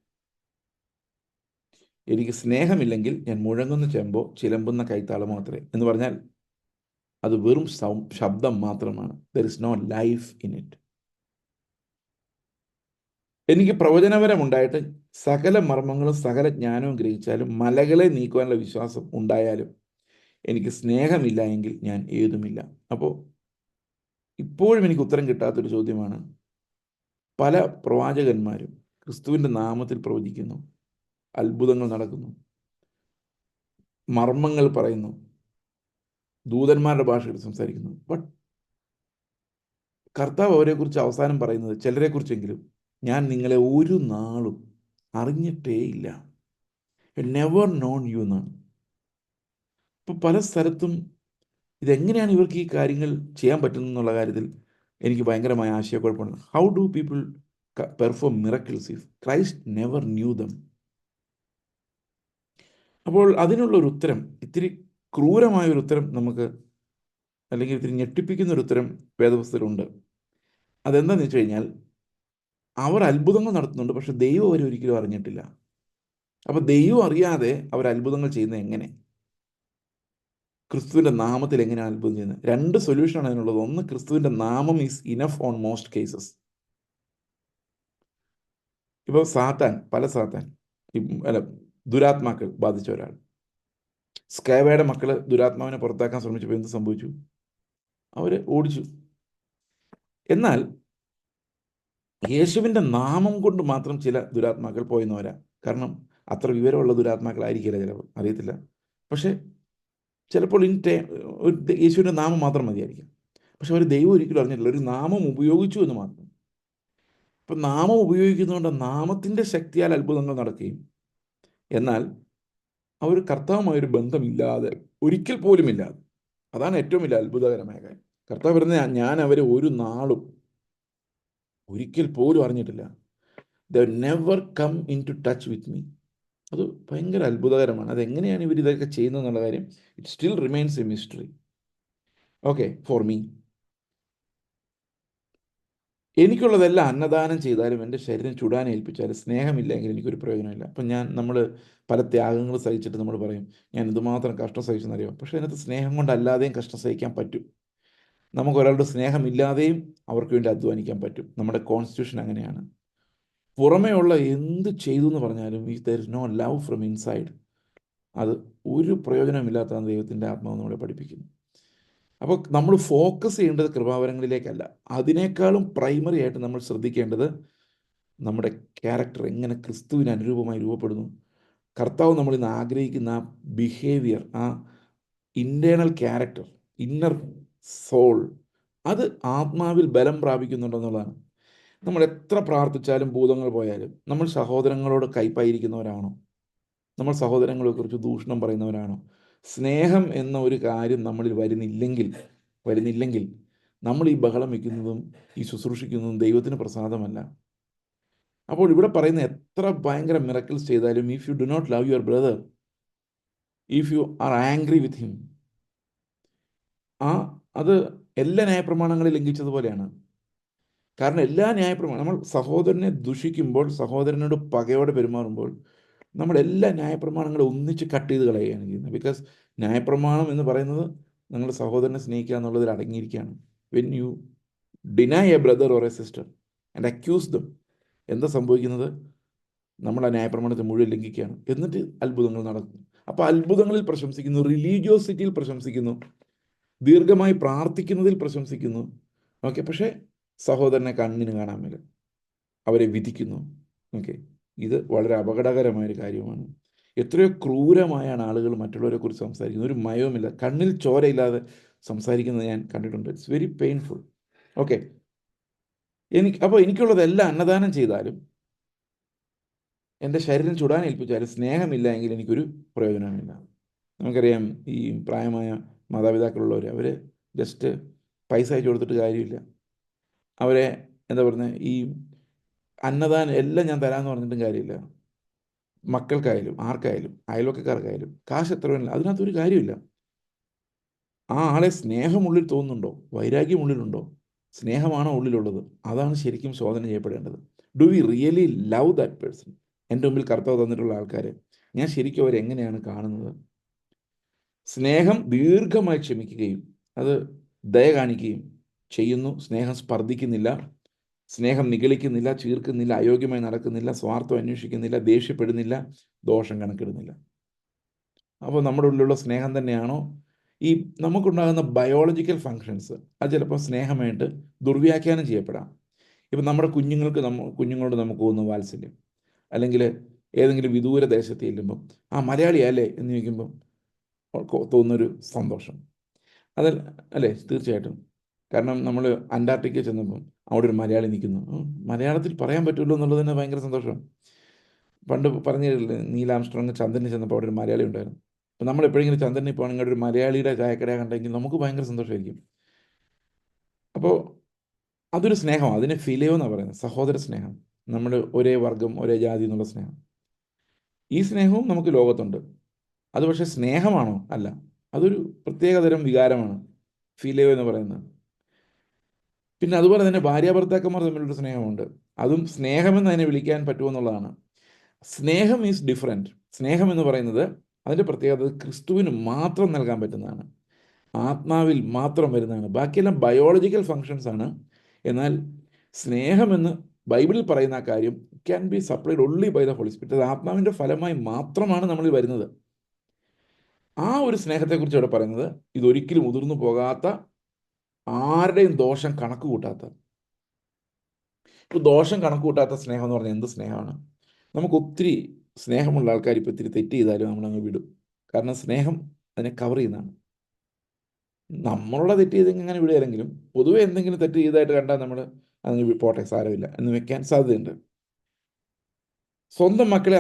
എനിക്ക് സ്നേഹമില്ലെങ്കിൽ ഞാൻ മുഴങ്ങുന്ന ചെമ്പോ ചിലമ്പുന്ന കൈത്താളം മാത്രമേ എന്ന് പറഞ്ഞാൽ അത് വെറും ശബ്ദം മാത്രമാണ്. There is no life in it. എനിക്ക് പ്രവചനപരമുണ്ടായിട്ട് സകല മർമ്മങ്ങളും സകല ജ്ഞാനവും ഗ്രഹിച്ചാലും മലകളെ നീക്കുവാനുള്ള വിശ്വാസം ഉണ്ടായാലും എനിക്ക് സ്നേഹമില്ല എങ്കിൽ ഞാൻ ഏതുമില്ല. അപ്പോൾ ഇപ്പോഴും എനിക്ക് ഉത്തരം കിട്ടാത്തൊരു ചോദ്യമാണ്, പല പ്രവാചകന്മാരും ക്രിസ്തുവിൻ്റെ നാമത്തിൽ പ്രവചിക്കുന്നു, അത്ഭുതങ്ങൾ നടക്കുന്നു, മർമ്മങ്ങൾ പറയുന്നു, ദൂതന്മാരുടെ ഭാഷയിൽ സംസാരിക്കുന്നു. ബട്ട് കർത്താവ് അവരെക്കുറിച്ച് അവസാനം പറയുന്നത്, ചിലരെക്കുറിച്ചെങ്കിലും, ഞാൻ നിങ്ങളെ ഒരു നാളും അറിഞ്ഞിട്ടേ ഇല്ല, നെവർ നോൺ യു എന്നാണ്. ഇപ്പോൾ പല സ്ഥലത്തും ഇതെങ്ങനെയാണ് ഇവർക്ക് ഈ കാര്യങ്ങൾ ചെയ്യാൻ പറ്റുന്നത് എന്നുള്ള കാര്യത്തിൽ എനിക്ക് ഭയങ്കരമായ ആശയക്കുഴപ്പമുണ്ട്. How do people perform miracles if Christ never knew them? അപ്പോൾ അതിനുള്ളൊരു ഉത്തരം, ഇത്തിരി ക്രൂരമായൊരു ഉത്തരം നമുക്ക്, അല്ലെങ്കിൽ ഇത്തിരി ഞെട്ടിപ്പിക്കുന്നൊരു ഉത്തരം വേദപുസ്തകത്തിലുണ്ട്. അതെന്താണെന്ന് വെച്ച് കഴിഞ്ഞാൽ, അവർ അത്ഭുതങ്ങൾ നടത്തുന്നുണ്ട്, പക്ഷെ ദൈവം അവരെ ഒരിക്കലും അറിഞ്ഞിട്ടില്ല. അപ്പോൾ ദൈവം അറിയാതെ അവർ അത്ഭുതങ്ങൾ ചെയ്യുന്നത് എങ്ങനെ? ക്രിസ്തുവിൻ്റെ നാമത്തിൽ എങ്ങനെയാണ് അത്ഭുതം ചെയ്യുന്നത്? രണ്ട് സൊല്യൂഷനാണ് അതിനുള്ളത്. ഒന്ന്, ക്രിസ്തുവിൻ്റെ നാമം is enough on most cases. ഇപ്പോൾ സാത്താൻ അല്ല, ദുരാത്മാക്കൾ ബാധിച്ച ഒരാൾ, സ്കേവയുടെ മക്കൾ ദുരാത്മാവിനെ പുറത്താക്കാൻ ശ്രമിച്ചപ്പോൾ എന്ത് സംഭവിച്ചു? അവർ ഓടിച്ചു. എന്നാൽ യേശുവിൻ്റെ നാമം കൊണ്ട് മാത്രം ചില ദുരാത്മാക്കൾ പോയെന്ന് വരാം. കാരണം അത്ര വിവരമുള്ള ദുരാത്മാക്കളായിരിക്കില്ല ചിലപ്പോൾ, അറിയത്തില്ല. പക്ഷേ ചിലപ്പോൾ യേശുവിൻ്റെ നാമം മാത്രം മതിയായിരിക്കും. പക്ഷെ അവർ ദൈവം ഒരിക്കലും അറിഞ്ഞിട്ടില്ല, ഒരു നാമം ഉപയോഗിച്ചു എന്ന് മാത്രം. ഇപ്പം നാമം ഉപയോഗിക്കുന്നതുകൊണ്ട് നാമത്തിൻ്റെ ശക്തിയാൽ അത്ഭുതങ്ങൾ നടക്കുകയും, എന്നാൽ അവർ കർത്താവുമായൊരു ബന്ധമില്ലാതെ, ഒരിക്കൽ പോലും ഇല്ലാതെ, അതാണ് ഏറ്റവും വലിയ അത്ഭുതകരമായ കാര്യം. കർത്താവ് പറയുന്നത്, ഞാൻ അവരെ ഒരു നാളും ഒരിക്കൽ പോലും അറിഞ്ഞിട്ടില്ല. They never come in to touch with me. അത് ഭയങ്കര അത്ഭുതകരമാണ്. അതെങ്ങനെയാണ് ഇവർ ഇതൊക്കെ ചെയ്യുന്നത് എന്നുള്ള കാര്യം it still remains a mystery. Okay, for me, എനിക്കുള്ളതെല്ലാം അന്നദാനം ചെയ്താലും എൻ്റെ ശരീരം ചുടാൻ ഏൽപ്പിച്ചാലും സ്നേഹമില്ലെങ്കിൽ എനിക്കൊരു പ്രയോജനമില്ല. അപ്പം നമ്മൾ പല ത്യാഗങ്ങൾ സഹിച്ചിട്ട് നമ്മൾ പറയും, ഞാൻ എന്തുമാത്രം കഷ്ടം സഹിച്ചെന്നറിയാം. പക്ഷേ അതിനകത്ത് സ്നേഹം കൊണ്ടല്ലാതെയും കഷ്ടം സഹിക്കാൻ പറ്റും. നമുക്ക് ഒരാളുടെ സ്നേഹമില്ലാതെയും അവർക്ക് വേണ്ടി അധ്വാനിക്കാൻ പറ്റും. നമ്മുടെ കോൺസ്റ്റിറ്റ്യൂഷൻ അങ്ങനെയാണ്. പുറമേ ഉള്ള എന്ത് ചെയ്തു എന്ന് പറഞ്ഞാലും if there is no love from inside, അത് ഒരു പ്രയോജനമില്ലാത്തതാണ് ദൈവത്തിൻ്റെ ആത്മാവ് നമ്മളെ പഠിപ്പിക്കുന്നു. അപ്പോൾ നമ്മൾ ഫോക്കസ് ചെയ്യേണ്ടത് കൃപാവരങ്ങളിലേക്കല്ല, അതിനേക്കാളും പ്രൈമറി ആയിട്ട് നമ്മൾ ശ്രദ്ധിക്കേണ്ടത് നമ്മുടെ ക്യാരക്ടർ എങ്ങനെ ക്രിസ്തുവിന് അനുരൂപമായി രൂപപ്പെടുന്നു. കർത്താവ് നമ്മളിന്ന് ആഗ്രഹിക്കുന്ന ആ ബിഹേവിയർ, ആ ഇൻറ്റേർണൽ ക്യാരക്ടർ, ഇന്നർ സോൾ, അത് ആത്മാവിൽ ബലം പ്രാപിക്കുന്നുണ്ടെന്നുള്ളതാണ്. നമ്മൾ എത്ര പ്രാർത്ഥിച്ചാലും ഭൂതങ്ങൾ പോയാലും നമ്മൾ സഹോദരങ്ങളോട് കൈപ്പായിരിക്കുന്നവരാണോ? നമ്മൾ സഹോദരങ്ങളെക്കുറിച്ച് ദൂഷണം പറയുന്നവരാണോ? സ്നേഹം എന്ന ഒരു കാര്യം നമ്മളിൽ വരുന്നില്ലെങ്കിൽ നമ്മൾ ഈ ബഹളം വയ്ക്കുന്നതും ഈ ശുശ്രൂഷിക്കുന്നതും ദൈവത്തിന് പ്രസാദമല്ല. അപ്പോൾ ഇവിടെ പറയുന്ന എത്ര ഭയങ്കര മിറക്കിൾസ് ചെയ്താലും, if you do not love your brother, if you are angry with him, അത് എല്ലാ ന്യായപ്രമാണങ്ങളെ ലംഘിച്ചതുപോലെയാണ്. കാരണം എല്ലാ നമ്മൾ സഹോദരനെ ദുഷിക്കുമ്പോൾ, സഹോദരനോട് പകയോടെ പെരുമാറുമ്പോൾ, നമ്മൾ എല്ലാ ന്യായപ്രമാണങ്ങളും ഒന്നിച്ച് കട്ട് ചെയ്ത് കളയുകയാണ് ചെയ്യുന്നത്. ബിക്കോസ് ന്യായപ്രമാണം എന്ന് പറയുന്നത് നിങ്ങളുടെ സഹോദരനെ സ്നേഹിക്കുക എന്നുള്ളതിൽ അടങ്ങിയിരിക്കുകയാണ്. When you deny a brother or a sister and accuse them, എന്താ സംഭവിക്കുന്നത്? നമ്മൾ ആ ന്യായപ്രമാണത്തെ മുഴുവൻ ലംഘിക്കുകയാണ്. എന്നിട്ട് അത്ഭുതങ്ങൾ നടക്കുന്നു. അപ്പോൾ അത്ഭുതങ്ങളിൽ പ്രശംസിക്കുന്നു, റിലീജിയോസിറ്റിയിൽ പ്രശംസിക്കുന്നു, ദീർഘമായി പ്രാർത്ഥിക്കുന്നതിൽ പ്രശംസിക്കുന്നു. ഓക്കെ, പക്ഷേ സഹോദരനെ കണ്ണിന് കാണാൻ മേല, അവരെ വിധിക്കുന്നു. ഓക്കെ, ഇത് വളരെ അപകടകരമായൊരു കാര്യമാണ്. എത്രയോ ക്രൂരമായാണ് ആളുകൾ മറ്റുള്ളവരെ കുറിച്ച് സംസാരിക്കുന്നത്. ഒരു മയവുമില്ല, കണ്ണിൽ ചോരയില്ലാതെ സംസാരിക്കുന്നത് ഞാൻ കണ്ടിട്ടുണ്ട്. It's very painful. ഓക്കെ, അപ്പോൾ എനിക്കുള്ളതെല്ലാം അന്നദാനം ചെയ്താലും എൻ്റെ ശരീരം ചുടാൻ ഏൽപ്പിച്ചാലും സ്നേഹമില്ല എങ്കിൽ എനിക്കൊരു പ്രയോജനമില്ല. നമുക്കറിയാം, ഈ പ്രായമായ മാതാപിതാക്കളുള്ളവർ, അവർ ജസ്റ്റ് പൈസ അയച്ചു കൊടുത്തിട്ട് കാര്യമില്ല. അവരെ എന്താ പറയുന്നത്, ഈ അന്നദാനം എല്ലാം ഞാൻ തരാമെന്ന് പറഞ്ഞിട്ടും കാര്യമില്ല. മക്കൾക്കായാലും ആർക്കായാലും അയൽവക്കക്കാർക്കായാലും കാശ് എത്ര വേണമെങ്കിലും അതിനകത്തൊരു കാര്യമില്ല. ആ ആളെ സ്നേഹമുള്ളിൽ തോന്നുന്നുണ്ടോ, വൈരാഗ്യമുള്ളിലുണ്ടോ, സ്നേഹമാണോ ഉള്ളിലുള്ളത്? അതാണ് ശരിക്കും ശോധന ചെയ്യപ്പെടേണ്ടത്. Do we really love that person? എൻ്റെ മുമ്പിൽ കർത്താവ് തന്നിട്ടുള്ള ആൾക്കാരെ ഞാൻ ശരിക്കും അവരെങ്ങനെയാണ് കാണുന്നത്? സ്നേഹം ദീർഘമായി ക്ഷമിക്കുകയും അത് ദയ കാണിക്കുകയും ചെയ്യുന്നു. സ്നേഹം സ്പർദ്ധിക്കുന്നില്ല, സ്നേഹം നിഗളിക്കുന്നില്ല, ചീർക്കുന്നില്ല, അയോഗ്യമായി നടക്കുന്നില്ല, സ്വാർത്ഥം അന്വേഷിക്കുന്നില്ല, ദേഷ്യപ്പെടുന്നില്ല, ദോഷം കണക്കിടുന്നില്ല. അപ്പോൾ നമ്മുടെ ഉള്ളിലുള്ള സ്നേഹം തന്നെയാണോ? ഈ നമുക്കുണ്ടാകുന്ന ബയോളജിക്കൽ ഫങ്ഷൻസ് അത് ചിലപ്പോൾ സ്നേഹമായിട്ട് ദുർവ്യാഖ്യാനം ചെയ്യപ്പെടാം. ഇപ്പം നമ്മുടെ കുഞ്ഞുങ്ങളോട് നമുക്ക് തോന്നുന്ന വാത്സല്യം, അല്ലെങ്കിൽ ഏതെങ്കിലും വിദൂര ദേശത്ത് ചെല്ലുമ്പം ആ മലയാളിയല്ലേ എന്ന് ചോദിക്കുമ്പം തോന്നുന്നൊരു സന്തോഷം, അത് അല്ലേ? തീർച്ചയായിട്ടും. കാരണം നമ്മൾ അന്റാർട്ടിക്കയിൽ ചെന്നപ്പം അവിടെ ഒരു മലയാളി നിൽക്കുന്നു, മലയാളത്തിൽ പറയാൻ പറ്റുമല്ലോ എന്നുള്ളത് തന്നെ ഭയങ്കര സന്തോഷമാണ്. പണ്ട് പറഞ്ഞില്ലേ, നീൽ ആംസ്ട്രോങ് ചന്ദ്രനിൽ ചെന്നപ്പോൾ അവിടെ ഒരു മലയാളി ഉണ്ടായിരുന്നു. അപ്പോൾ നമ്മൾ എപ്പോഴെങ്കിലും ചന്ദ്രനിൽ പോകണമെങ്കിൽ ഒരു മലയാളിയുടെ ചായക്കട കണ്ടെങ്കിൽ നമുക്ക് ഭയങ്കര സന്തോഷമായിരിക്കും. അപ്പോൾ അതൊരു സ്നേഹമാണ്. അതിനെ ഫിലിയോ എന്നാണ് പറയുന്നത്, സഹോദര സ്നേഹം. നമ്മൾ ഒരേ വർഗം ഒരേ ജാതി എന്നുള്ള സ്നേഹം. ഈ സ്നേഹവും നമുക്ക് ലോകത്തുണ്ട്. അത് പക്ഷേ സ്നേഹമാണോ? അല്ല, അതൊരു പ്രത്യേകതരം വികാരമാണ് ഫിലിയോ എന്ന് പറയുന്നത്. പിന്നെ അതുപോലെ തന്നെ ഭാര്യാഭർത്താക്കന്മാർ തമ്മിലൊരു സ്നേഹമുണ്ട്. അതും സ്നേഹമെന്ന് അതിനെ വിളിക്കാൻ പറ്റുമെന്നുള്ളതാണ്. സ്നേഹം ഈസ് ഡിഫറെൻറ്റ്. സ്നേഹം എന്ന് പറയുന്നത് അതിൻ്റെ പ്രത്യേകത ക്രിസ്തുവിന് മാത്രം നൽകാൻ പറ്റുന്നതാണ്, ആത്മാവിൽ മാത്രം വരുന്നതാണ്. ബാക്കിയെല്ലാം ബയോളജിക്കൽ ഫങ്ഷൻസ് ആണ്. എന്നാൽ സ്നേഹമെന്ന് ബൈബിളിൽ പറയുന്ന ആ കാര്യം can be supplied only by the Holy Spirit. അത് ആത്മാവിൻ്റെ ഫലമായി മാത്രമാണ് നമ്മളിൽ വരുന്നത്. ആ ഒരു സ്നേഹത്തെക്കുറിച്ച് ഇവിടെ പറയുന്നത് ഇതൊരിക്കലും മുതിർന്നു പോകാത്ത, ആരുടെയും ദോഷം കണക്ക് കൂട്ടാത്ത. ഇപ്പോൾ ദോഷം കണക്ക് കൂട്ടാത്ത സ്നേഹം എന്ന് പറഞ്ഞാൽ എന്ത് സ്നേഹമാണ്? നമുക്ക് ഒത്തിരി സ്നേഹമുള്ള ആൾക്കാർ ഇപ്പോൾ ഇത്തിരി തെറ്റ് ചെയ്താലും നമ്മളങ്ങ് വിടും. കാരണം സ്നേഹം അതിനെ കവർ ചെയ്യുന്നതാണ്. നമ്മളുടെ തെറ്റ് ചെയ്തെങ്കിൽ അങ്ങനെ വിടുകയില്ലെങ്കിലും പൊതുവെ എന്തെങ്കിലും തെറ്റ് ചെയ്തതായിട്ട് കണ്ടാൽ നമ്മൾ അങ്ങ് പോട്ടെ സാരമില്ല എന്ന് വെക്കാൻ സാധ്യതയുണ്ട്. സ്വന്തം മക്കളെ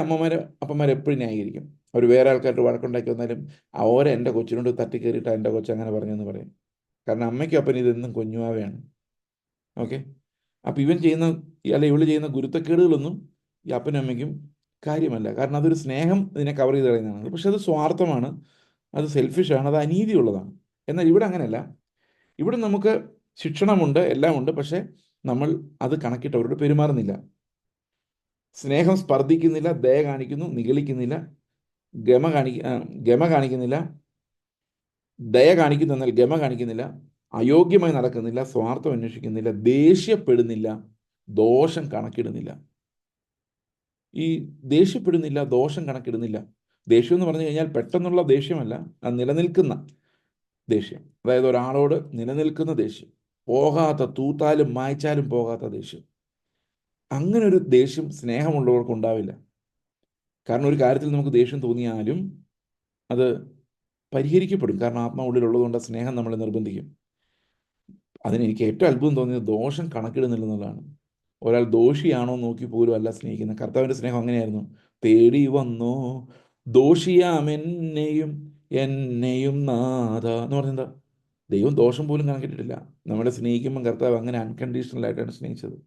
അപ്പന്മാർ എപ്പോഴും ന്യായീകരിക്കും. അവർ വേറെ ആൾക്കാരുടെ വഴക്കുണ്ടാക്കി വന്നാലും അവരെ എൻ്റെ കൊച്ചിനോട് തട്ടിക്കയറിയിട്ട് എൻ്റെ കൊച്ചു അങ്ങനെ പറഞ്ഞെന്ന് പറയും. കാരണം അമ്മയ്ക്കും അപ്പനും ഇതെന്നും കുഞ്ഞുവാവയാണ്. ഓക്കെ, അപ്പോൾ ഇവൻ ചെയ്യുന്ന ഇവൾ ചെയ്യുന്ന ഗുരുത്തക്കേടുകളൊന്നും ഈ അപ്പനും അമ്മയ്ക്കും കാര്യമല്ല. കാരണം അതൊരു സ്നേഹം ഇതിനെ കവർ ചെയ്ത് കളയുന്നതാണ്. പക്ഷെ അത് സ്വാർത്ഥമാണ്, അത് സെൽഫിഷാണ്, അത് അനീതിയുള്ളതാണ്. എന്നാൽ ഇവിടെ അങ്ങനെയല്ല. ഇവിടെ നമുക്ക് ശിക്ഷണമുണ്ട്, എല്ലാം ഉണ്ട്. പക്ഷേ നമ്മൾ അത് കണക്കിട്ട് അവരോട് പെരുമാറുന്നില്ല. സ്നേഹം സ്പർദ്ധിക്കുന്നില്ല, ദയ കാണിക്കുന്നു, നിഗളിക്കുന്നില്ല, ഗമ കാണിക്കുന്നില്ല, ദയ കാണിക്കുന്നു എന്നാൽ ഗമ കാണിക്കുന്നില്ല, അയോഗ്യമായി നടക്കുന്നില്ല, സ്വാർത്ഥം അന്വേഷിക്കുന്നില്ല, ദേഷ്യപ്പെടുന്നില്ല, ദോഷം കണക്കിടുന്നില്ല. ഈ ദേഷ്യപ്പെടുന്നില്ല, ദോഷം കണക്കിടുന്നില്ല, ദേഷ്യം എന്ന് പറഞ്ഞു കഴിഞ്ഞാൽ പെട്ടെന്നുള്ള ദേഷ്യമല്ല, അത് നിലനിൽക്കുന്ന ദേഷ്യം. അതായത് ഒരാളോട് നിലനിൽക്കുന്ന ദേഷ്യം, പോകാത്ത, തൂത്താലും മായ്ച്ചാലും പോകാത്ത ദേഷ്യം. അങ്ങനെ ഒരു ദേഷ്യം സ്നേഹമുള്ളവർക്ക് ഉണ്ടാവില്ല. കാരണം ഒരു കാര്യത്തിൽ നമുക്ക് ദേഷ്യം തോന്നിയാലും അത് പരിഹരിക്കപ്പെടും. കാരണം ആത്മാവുള്ളിലുള്ളതുകൊണ്ട് സ്നേഹം നമ്മളെ നിർബന്ധിക്കും. അതിനെനിക്ക് ഏറ്റവും അത്ഭുതം തോന്നിയത് ദോഷം കണക്കിടുന്നില്ലെന്നുള്ളതാണ്. ഒരാൾ ദോഷിയാണോ നോക്കി പോലും അല്ല സ്നേഹിക്കുന്നത്. കർത്താവിൻ്റെ സ്നേഹം അങ്ങനെയായിരുന്നു. തേടി വന്നോ ദോഷിയാമെന്നെയും എന്നെയും നാഥ എന്ന് പറഞ്ഞെന്താ? ദൈവം ദോഷം പോലും കണക്കിട്ടിട്ടില്ല. നമ്മളെ സ്നേഹിക്കുമ്പോൾ കർത്താവ് അങ്ങനെ അൺകണ്ടീഷണൽ ആയിട്ടാണ് സ്നേഹിച്ചത്.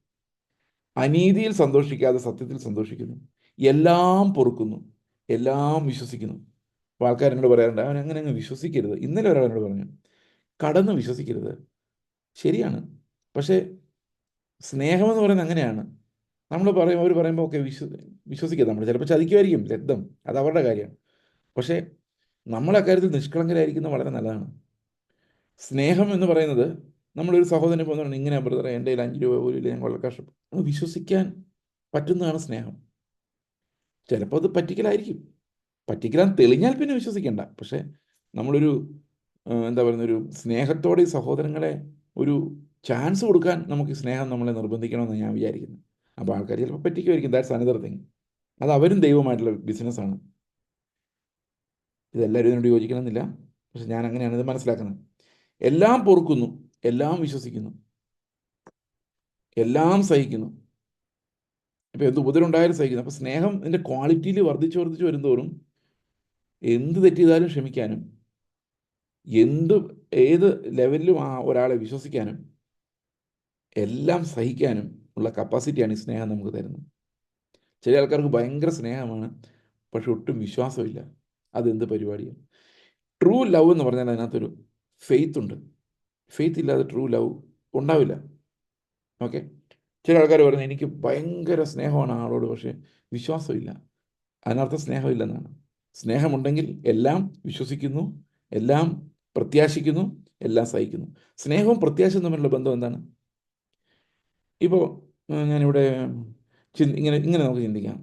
അനീതിയിൽ സന്തോഷിക്കാതെ സത്യത്തിൽ സന്തോഷിക്കുന്നു, എല്ലാം പൊറുക്കുന്നു, എല്ലാം വിശ്വസിക്കുന്നു. അപ്പോൾ ആൾക്കാർ എന്നോട് പറയാറുണ്ട്, അവൻ അങ്ങനെ അങ്ങ് വിശ്വസിക്കരുത്. ഇന്നലെ ഒരാൾ എന്നോട് പറഞ്ഞു, കടന്ന് വിശ്വസിക്കരുത്. ശരിയാണ്. പക്ഷേ സ്നേഹമെന്ന് പറയുന്നത് അങ്ങനെയാണ്. അവർ പറയുമ്പോൾ ഒക്കെ വിശ്വസിക്കുക. നമ്മൾ ചിലപ്പോൾ ചതിക്കുമായിരിക്കും, രക്തം, അത് അവരുടെ കാര്യമാണ്. പക്ഷേ നമ്മളെ കാര്യത്തിൽ നിഷ്കളങ്കരായിരിക്കുന്നത് വളരെ നല്ലതാണ്. സ്നേഹം എന്ന് പറയുന്നത് നമ്മളൊരു സഹോദരനെ പോകുന്ന ഇങ്ങനെ ബ്രദർ എൻ്റെ കയ്യിൽ 5 രൂപ പോലും ഇല്ല, ഞാൻ വളരെ കഷ്ടപ്പെട്ടു, വിശ്വസിക്കാൻ പറ്റുന്നതാണ് സ്നേഹം. ചിലപ്പോൾ അത് പറ്റിക്കലായിരിക്കും. പറ്റിക്കലാൻ തെളിഞ്ഞാൽ പിന്നെ വിശ്വസിക്കേണ്ട. പക്ഷേ നമ്മളൊരു എന്താ പറയുന്ന ഒരു സ്നേഹത്തോടെ ഈ സഹോദരങ്ങളെ ഒരു ചാൻസ് കൊടുക്കാൻ നമുക്ക് സ്നേഹം നമ്മളെ നിർബന്ധിക്കണമെന്ന് ഞാൻ വിചാരിക്കുന്നു. അപ്പോൾ ആൾക്കാർ ചിലപ്പോൾ പറ്റിക്കുമായിരിക്കും, ദാറ്റ്സ് അനദർ തിങ്. അത് അവരും ദൈവമായിട്ടുള്ള ബിസിനസ്സാണ്. ഇതെല്ലാവരും ഇതിനോട് യോജിക്കണമെന്നില്ല, പക്ഷെ ഞാൻ അങ്ങനെയാണ് ഇത് മനസ്സിലാക്കുന്നത്. എല്ലാം പൊറുക്കുന്നു, എല്ലാം വിശ്വസിക്കുന്നു, എല്ലാം സഹിക്കുന്നു. ഇപ്പോൾ എന്ത് ഉപദ്രവം ഉണ്ടായാലും സഹിക്കുന്നു. അപ്പോൾ സ്നേഹം എൻ്റെ ക്വാളിറ്റിയിൽ വർദ്ധിച്ച് വർദ്ധിച്ച് വരുന്തോറും എന്ത് തെറ്റ് ചെയ്താലും ക്ഷമിക്കാനും, എന്ത് ഏത് ലെവലിലും ആ ഒരാളെ വിശ്വസിക്കാനും, എല്ലാം സഹിക്കാനും ഉള്ള കപ്പാസിറ്റിയാണ് ഈ സ്നേഹം നമുക്ക് തരുന്നത്. ചില ആൾക്കാർക്ക് ഭയങ്കര സ്നേഹമാണ്, പക്ഷെ ഒട്ടും വിശ്വാസമില്ല. അതെന്ത് പരിപാടിയാണ്? ട്രൂ ലവ് എന്ന് പറഞ്ഞാൽ അതിനകത്തൊരു ഫെയ്ത്ത് ഉണ്ട്. ഫെയ്ത്ത് ഇല്ലാതെ ട്രൂ ലവ് ഉണ്ടാവില്ല. ഓക്കെ, ചില ആൾക്കാർ പറയുന്നത് എനിക്ക് ഭയങ്കര സ്നേഹമാണ് ആളോട്, പക്ഷേ വിശ്വാസമില്ല. അതിനർത്ഥം സ്നേഹമില്ലെന്നാണ്. സ്നേഹമുണ്ടെങ്കിൽ എല്ലാം വിശ്വസിക്കുന്നു, എല്ലാം പ്രത്യാശിക്കുന്നു, എല്ലാം സഹിക്കുന്നു. സ്നേഹവും പ്രത്യാശയും തമ്മിലുള്ള ബന്ധം എന്താണ്? ഇപ്പോൾ ഞാനിവിടെ ഇങ്ങനെ ഇങ്ങനെ നമുക്ക് ചിന്തിക്കാം.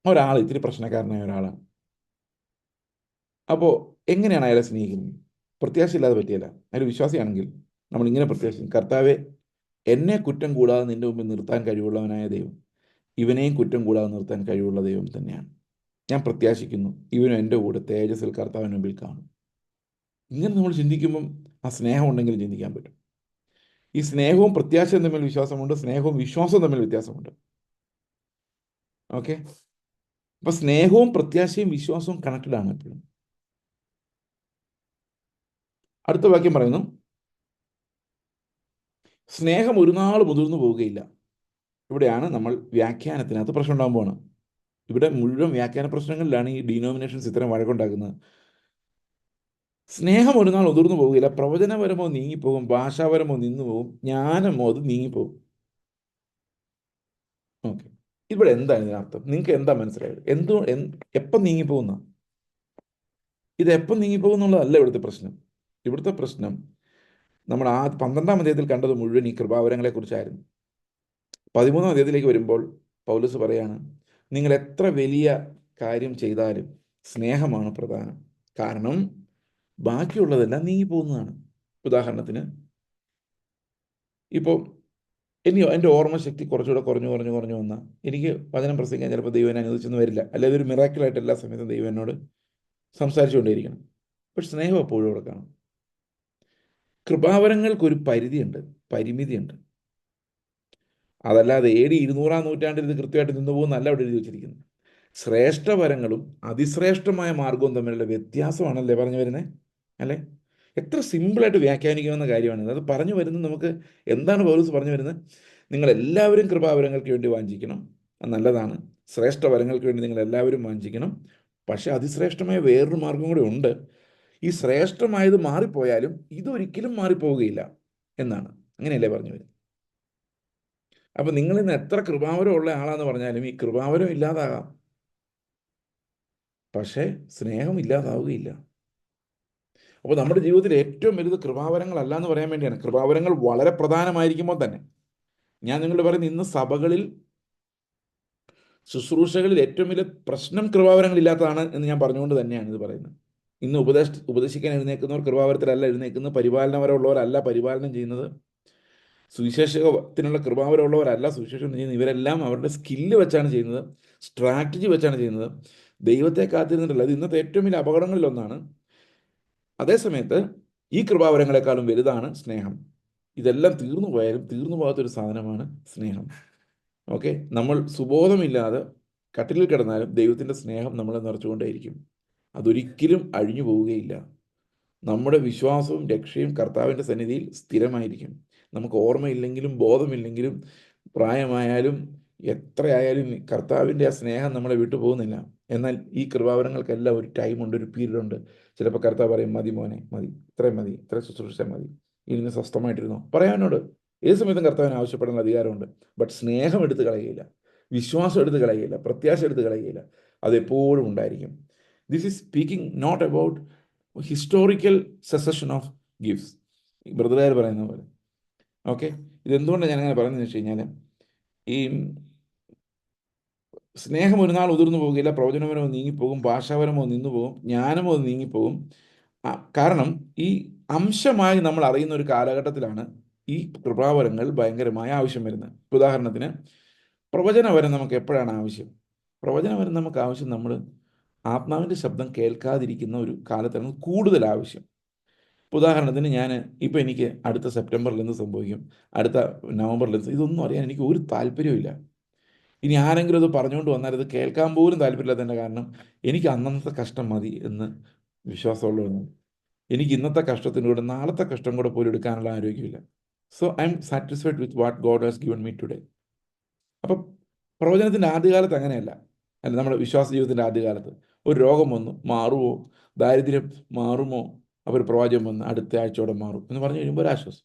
ഒരാൾ ഇത്തിരി പ്രശ്നക്കാരനായ ഒരാളാണ്. അപ്പോൾ എങ്ങനെയാണ് അയാളെ സ്നേഹിക്കുന്നത്? പ്രത്യാശയില്ലാതെ പറ്റിയല്ല. അയാൾ വിശ്വാസിയാണെങ്കിൽ നമ്മളിങ്ങനെ പ്രത്യാശിക്കും, കർത്താവെ, എന്നെ കുറ്റം കൂടാതെ നിൻ്റെ മുമ്പിൽ നിർത്താൻ കഴിവുള്ളവനായ ദൈവം ഇവനെയും കുറ്റം കൂടാതെ നിർത്താൻ കഴിവുള്ള ദൈവം തന്നെയാണ്. ഞാൻ പ്രത്യാശിക്കുന്നു ഇവനും എൻ്റെ കൂടെ തേജസ്സിൽ കർത്താവിന് മുമ്പിൽ കാണും. ഇങ്ങനെ നമ്മൾ ചിന്തിക്കുമ്പം ആ സ്നേഹം ഉണ്ടെങ്കിലും ചിന്തിക്കാൻ പറ്റും. ഈ സ്നേഹവും പ്രത്യാശയും തമ്മിൽ വിശ്വാസമുണ്ട്, സ്നേഹവും വിശ്വാസവും തമ്മിൽ വ്യത്യാസമുണ്ട്. ഓക്കെ, അപ്പം സ്നേഹവും പ്രത്യാശയും വിശ്വാസവും കണക്റ്റഡ് ആണ് എപ്പോഴും. അടുത്ത വാക്യം പറയുന്നു, സ്നേഹം ഒരു നാൾ മുതിർന്നു പോവുകയില്ല. ഇവിടെയാണ് നമ്മൾ വ്യാഖ്യാനത്തിനകത്ത് പ്രശ്നം ഉണ്ടാകുമ്പോഴാണ്. ഇവിടെ മുഴുവൻ വ്യാഖ്യാന പ്രശ്നങ്ങളിലാണ് ഈ ഡിനോമിനേഷൻസ് ഇത്തരം വഴക്കുണ്ടാക്കുന്നത്. സ്നേഹം ഒരു നാൾ ഉതിർന്നു പോവുകയില്ല, പ്രവചനപരമോ നീങ്ങിപ്പോകും, ഭാഷാപരമോ നിന്നുപോകും, ജ്ഞാനമോ അത് നീങ്ങിപ്പോകും. ഓക്കെ, ഇവിടെ എന്താണ് ഇതിനർത്ഥം? നിങ്ങൾക്ക് എന്താ മനസ്സിലായത്? എപ്പം നീങ്ങിപ്പോകുന്ന? ഇത് എപ്പം നീങ്ങിപ്പോകും എന്നുള്ളതല്ല ഇവിടുത്തെ പ്രശ്നം. ഇവിടുത്തെ പ്രശ്നം നമ്മൾ 12-ാം അധ്യായത്തിൽ കണ്ടത് മുഴുവൻ ഈ കൃപാവരങ്ങളെ കുറിച്ചായിരുന്നു. 13-ാം അധ്യായത്തിലേക്ക് വരുമ്പോൾ പൗലോസ് പറയാണ്, നിങ്ങൾ എത്ര വലിയ കാര്യം ചെയ്താലും സ്നേഹമാണ് പ്രധാനം. കാരണം ബാക്കിയുള്ളതെല്ലാം നീങ്ങിപ്പോകുന്നതാണ്. ഉദാഹരണത്തിന്, ഇപ്പോൾ എൻ്റെ ഓർമ്മശക്തി കുറച്ചുകൂടെ കുറഞ്ഞു കുറഞ്ഞു കുറഞ്ഞു വന്നാൽ എനിക്ക് വചനം പ്രസംഗിക്കാൻ ചിലപ്പോൾ ദൈവം എന്നെ അനുവദിച്ചെന്ന് വരില്ല. അല്ലെങ്കിൽ ഒരു മിറാക്കിളായിട്ട് എല്ലാ സമയത്തും ദൈവം എന്നോട് സംസാരിച്ചുകൊണ്ടേയിരിക്കണം. പക്ഷെ സ്നേഹം എപ്പോഴും അവിടെ കാണും. കൃപാവരങ്ങൾക്കൊരു പരിധിയുണ്ട്, പരിമിതിയുണ്ട്. അതല്ലാതെ AD 200-ാം നൂറ്റാണ്ടിൽ ഇത് കൃത്യമായിട്ട് നിന്നു പോകുന്നല്ല അവിടെ എഴുതി വെച്ചിരിക്കുന്നത്. ശ്രേഷ്ഠവരങ്ങളും അതിശ്രേഷ്ഠമായ മാർഗവും തമ്മിലുള്ള വ്യത്യാസമാണല്ലേ പറഞ്ഞു വരുന്നത്, അല്ലേ? എത്ര സിമ്പിളായിട്ട് വ്യാഖ്യാനിക്കാവുന്ന കാര്യമാണ്. അത് പറഞ്ഞു വരുന്നത് നമുക്ക് എന്താണ് പൗലോസ് പറഞ്ഞു വരുന്നത്? നിങ്ങൾ എല്ലാവരും കൃപാവരങ്ങൾക്ക് വേണ്ടി വാഞ്ചിക്കണം, അത് നല്ലതാണ്. ശ്രേഷ്ഠവരങ്ങൾക്ക് വേണ്ടി നിങ്ങൾ എല്ലാവരും വാഞ്ചിക്കണം. പക്ഷെ അതിശ്രേഷ്ഠമായ വേറൊരു മാർഗം കൂടെ ഉണ്ട്. ഈ ശ്രേഷ്ഠമായത് മാറിപ്പോയാലും ഇതൊരിക്കലും മാറിപ്പോവുകയില്ല എന്നാണ്. അങ്ങനെയല്ലേ പറഞ്ഞു വരുന്നത്? അപ്പം നിങ്ങൾ ഇന്ന് എത്ര കൃപാവരം ഉള്ള ആളാന്ന് പറഞ്ഞാലും ഈ കൃപാവരം ഇല്ലാതാകാം, പക്ഷേ സ്നേഹം ഇല്ലാതാവുകയില്ല. അപ്പോൾ നമ്മുടെ ജീവിതത്തിൽ ഏറ്റവും വലുത് കൃപാവരങ്ങളല്ല എന്ന് പറയാൻ വേണ്ടിയാണ്. കൃപാവരങ്ങൾ വളരെ പ്രധാനമായിരിക്കുമ്പോൾ തന്നെ ഞാൻ നിങ്ങളോട് പറയുന്നത്, ഇന്ന് സഭകളിൽ ശുശ്രൂഷകളിൽ ഏറ്റവും വലിയ പ്രശ്നം കൃപാവരങ്ങളില്ലാത്തതാണ് എന്ന് ഞാൻ പറഞ്ഞുകൊണ്ട് തന്നെയാണ് ഇത് പറയുന്നത്. ഇന്ന് ഉപദേശിക്കാൻ എഴുന്നേൽക്കുന്നവർ കൃപാവരത്തിലല്ല എഴുന്നേൽക്കുന്നത്, പരിപാലനപരമുള്ളവരല്ല പരിപാലനം ചെയ്യുന്നത്, സുവിശേഷത്തിനുള്ള കൃപാവരമുള്ളവരല്ല സുവിശേഷം ചെയ്യുന്നത്. ഇവരെല്ലാം അവരുടെ സ്കില്ല് വെച്ചാണ് ചെയ്യുന്നത്, സ്ട്രാറ്റജി വെച്ചാണ് ചെയ്യുന്നത്. ദൈവത്തെ കാത്തിരുന്നിട്ടല്ല. അത് ഇന്നത്തെ ഏറ്റവും വലിയ അപകടങ്ങളിലൊന്നാണ്. അതേസമയത്ത് ഈ കൃപാവരങ്ങളെക്കാളും വലുതാണ് സ്നേഹം. ഇതെല്ലാം തീർന്നു പോയാലും തീർന്നു പോകാത്തൊരു സാധനമാണ് സ്നേഹം. ഓക്കെ, നമ്മൾ സുബോധമില്ലാതെ കട്ടിലിൽ കിടന്നാലും ദൈവത്തിൻ്റെ സ്നേഹം നമ്മളെ നിറച്ചുകൊണ്ടേയിരിക്കും. അതൊരിക്കലും അഴിഞ്ഞു പോവുകയില്ല. നമ്മുടെ വിശ്വാസവും രക്ഷയും കർത്താവിൻ്റെ സന്നിധിയിൽ സ്ഥിരമായിരിക്കും. നമുക്ക് ഓർമ്മയില്ലെങ്കിലും ബോധമില്ലെങ്കിലും പ്രായമായാലും എത്രയായാലും കർത്താവിൻ്റെ ആ സ്നേഹം നമ്മളെ വിട്ടു പോകുന്നില്ല. എന്നാൽ ഈ കൃപാവരങ്ങൾക്കെല്ലാം ഒരു ടൈമുണ്ട്, ഒരു പീരീഡ് ഉണ്ട്. ചിലപ്പോൾ കർത്താവ് പറയും, മതി മോനെ, മതി, ഇത്രയും മതി, ഇത്ര ശുശ്രൂഷ മതി, ഇനി സ്വസ്ഥമായിട്ടിരുന്നോ പറയാനോട്. ഏത് സമയത്തും കർത്താവിന് ആവശ്യപ്പെടാനുള്ള അധികാരമുണ്ട്. ബട്ട് സ്നേഹം എടുത്ത് കളയുകയില്ല, വിശ്വാസം എടുത്ത് കളയുകയില്ല, പ്രത്യാശ എടുത്ത് കളയുകയില്ല. അതെപ്പോഴും ഉണ്ടായിരിക്കും. This is speaking not about historical cessation of gifts, ബ്രദറുകാർ പറയുന്ന പോലെ. ഓക്കെ, ഇതെന്തുകൊണ്ടാണ് ഞാനങ്ങനെ പറയുന്നതെന്ന് വെച്ച് കഴിഞ്ഞാൽ, ഈ സ്നേഹം ഒരു നാൾ ഉതിർന്നു പോവുകയില്ല, പ്രവചനപരമോ നീങ്ങിപ്പോകും, ഭാഷാപരമോ നിന്നുപോകും, ജ്ഞാനമോ നീങ്ങിപ്പോകും. കാരണം ഈ അംശമായി നമ്മൾ അറിയുന്ന ഒരു കാലഘട്ടത്തിലാണ് ഈ കൃപാവരങ്ങൾ ഭയങ്കരമായ ആവശ്യം വരുന്നത്. ഉദാഹരണത്തിന് പ്രവചനവരം നമുക്ക് എപ്പോഴാണ് ആവശ്യം? പ്രവചനവരം നമുക്ക് ആവശ്യം നമ്മൾ ആത്മാവിൻ്റെ ശബ്ദം കേൾക്കാതിരിക്കുന്ന ഒരു കാലത്താണ് കൂടുതൽ ആവശ്യം. ഉദാഹരണത്തിന് ഇപ്പം എനിക്ക് അടുത്ത സെപ്റ്റംബറിൽ എന്ത് സംഭവിക്കും, അടുത്ത നവംബറിൽ ഇതൊന്നും അറിയാൻ എനിക്ക് ഒരു താല്പര്യമില്ല. ഇനി ആരെങ്കിലും അത് പറഞ്ഞുകൊണ്ട് വന്നാൽ അത് കേൾക്കാൻ പോലും താല്പര്യമില്ലാത്തതിൻ്റെ കാരണം എനിക്ക് അന്നത്തെ കഷ്ടം മതി എന്ന് വിശ്വാസമുള്ളതാണ്. എനിക്ക് ഇന്നത്തെ കഷ്ടത്തിലൂടെ നാളത്തെ കഷ്ടം കൂടെ പോലും എടുക്കാനുള്ള ആരോഗ്യമില്ല. So I am satisfied with what God has given me today. അപ്പം പ്രവചനത്തിൻ്റെ ആദ്യകാലത്ത് അങ്ങനെയല്ല. അല്ല, നമ്മുടെ വിശ്വാസ ജീവിതത്തിൻ്റെ ആദ്യകാലത്ത് ഒരു രോഗം വന്നു മാറുമോ, ദാരിദ്ര്യം മാറുമോ, അപ്പോൾ ഒരു പ്രവാചകൻ വന്ന് അടുത്ത ആഴ്ചയോടെ മാറും എന്ന് പറഞ്ഞു കഴിയുമ്പോൾ ഒരു ആശ്വാസം.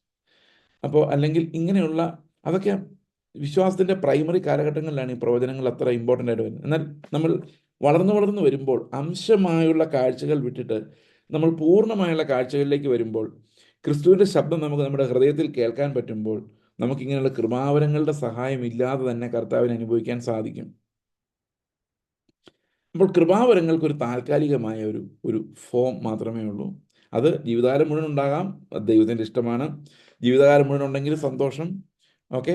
അപ്പോൾ അല്ലെങ്കിൽ ഇങ്ങനെയുള്ള അതൊക്കെ വിശ്വാസത്തിൻ്റെ പ്രൈമറി കാലഘട്ടങ്ങളിലാണ് ഈ പ്രവചനങ്ങൾ അത്ര ഇമ്പോർട്ടൻ്റ് ആയിട്ട് വരുന്നത്. എന്നാൽ നമ്മൾ വളർന്നു വരുമ്പോൾ അംശമായുള്ള കാഴ്ചകൾ വിട്ടിട്ട് നമ്മൾ പൂർണ്ണമായുള്ള കാഴ്ചകളിലേക്ക് വരുമ്പോൾ, ക്രിസ്തുവിൻ്റെ ശബ്ദം നമുക്ക് നമ്മുടെ ഹൃദയത്തിൽ കേൾക്കാൻ പറ്റുമ്പോൾ, നമുക്കിങ്ങനെയുള്ള കൃപാവരങ്ങളുടെ സഹായം ഇല്ലാതെ തന്നെ കർത്താവിനെ അനുഭവിക്കാൻ സാധിക്കും. അപ്പോൾ കൃപാവരങ്ങൾക്കൊരു താൽക്കാലികമായ ഒരു ഫോം മാത്രമേ ഉള്ളൂ. അത് ജീവിതകാലം മുഴുവൻ ഉണ്ടാകാം, അത് ദൈവത്തിൻ്റെ ഇഷ്ടമാണ്. ജീവിതകാലം മുഴുവൻ ഉണ്ടെങ്കിൽ സന്തോഷം, ഓക്കെ.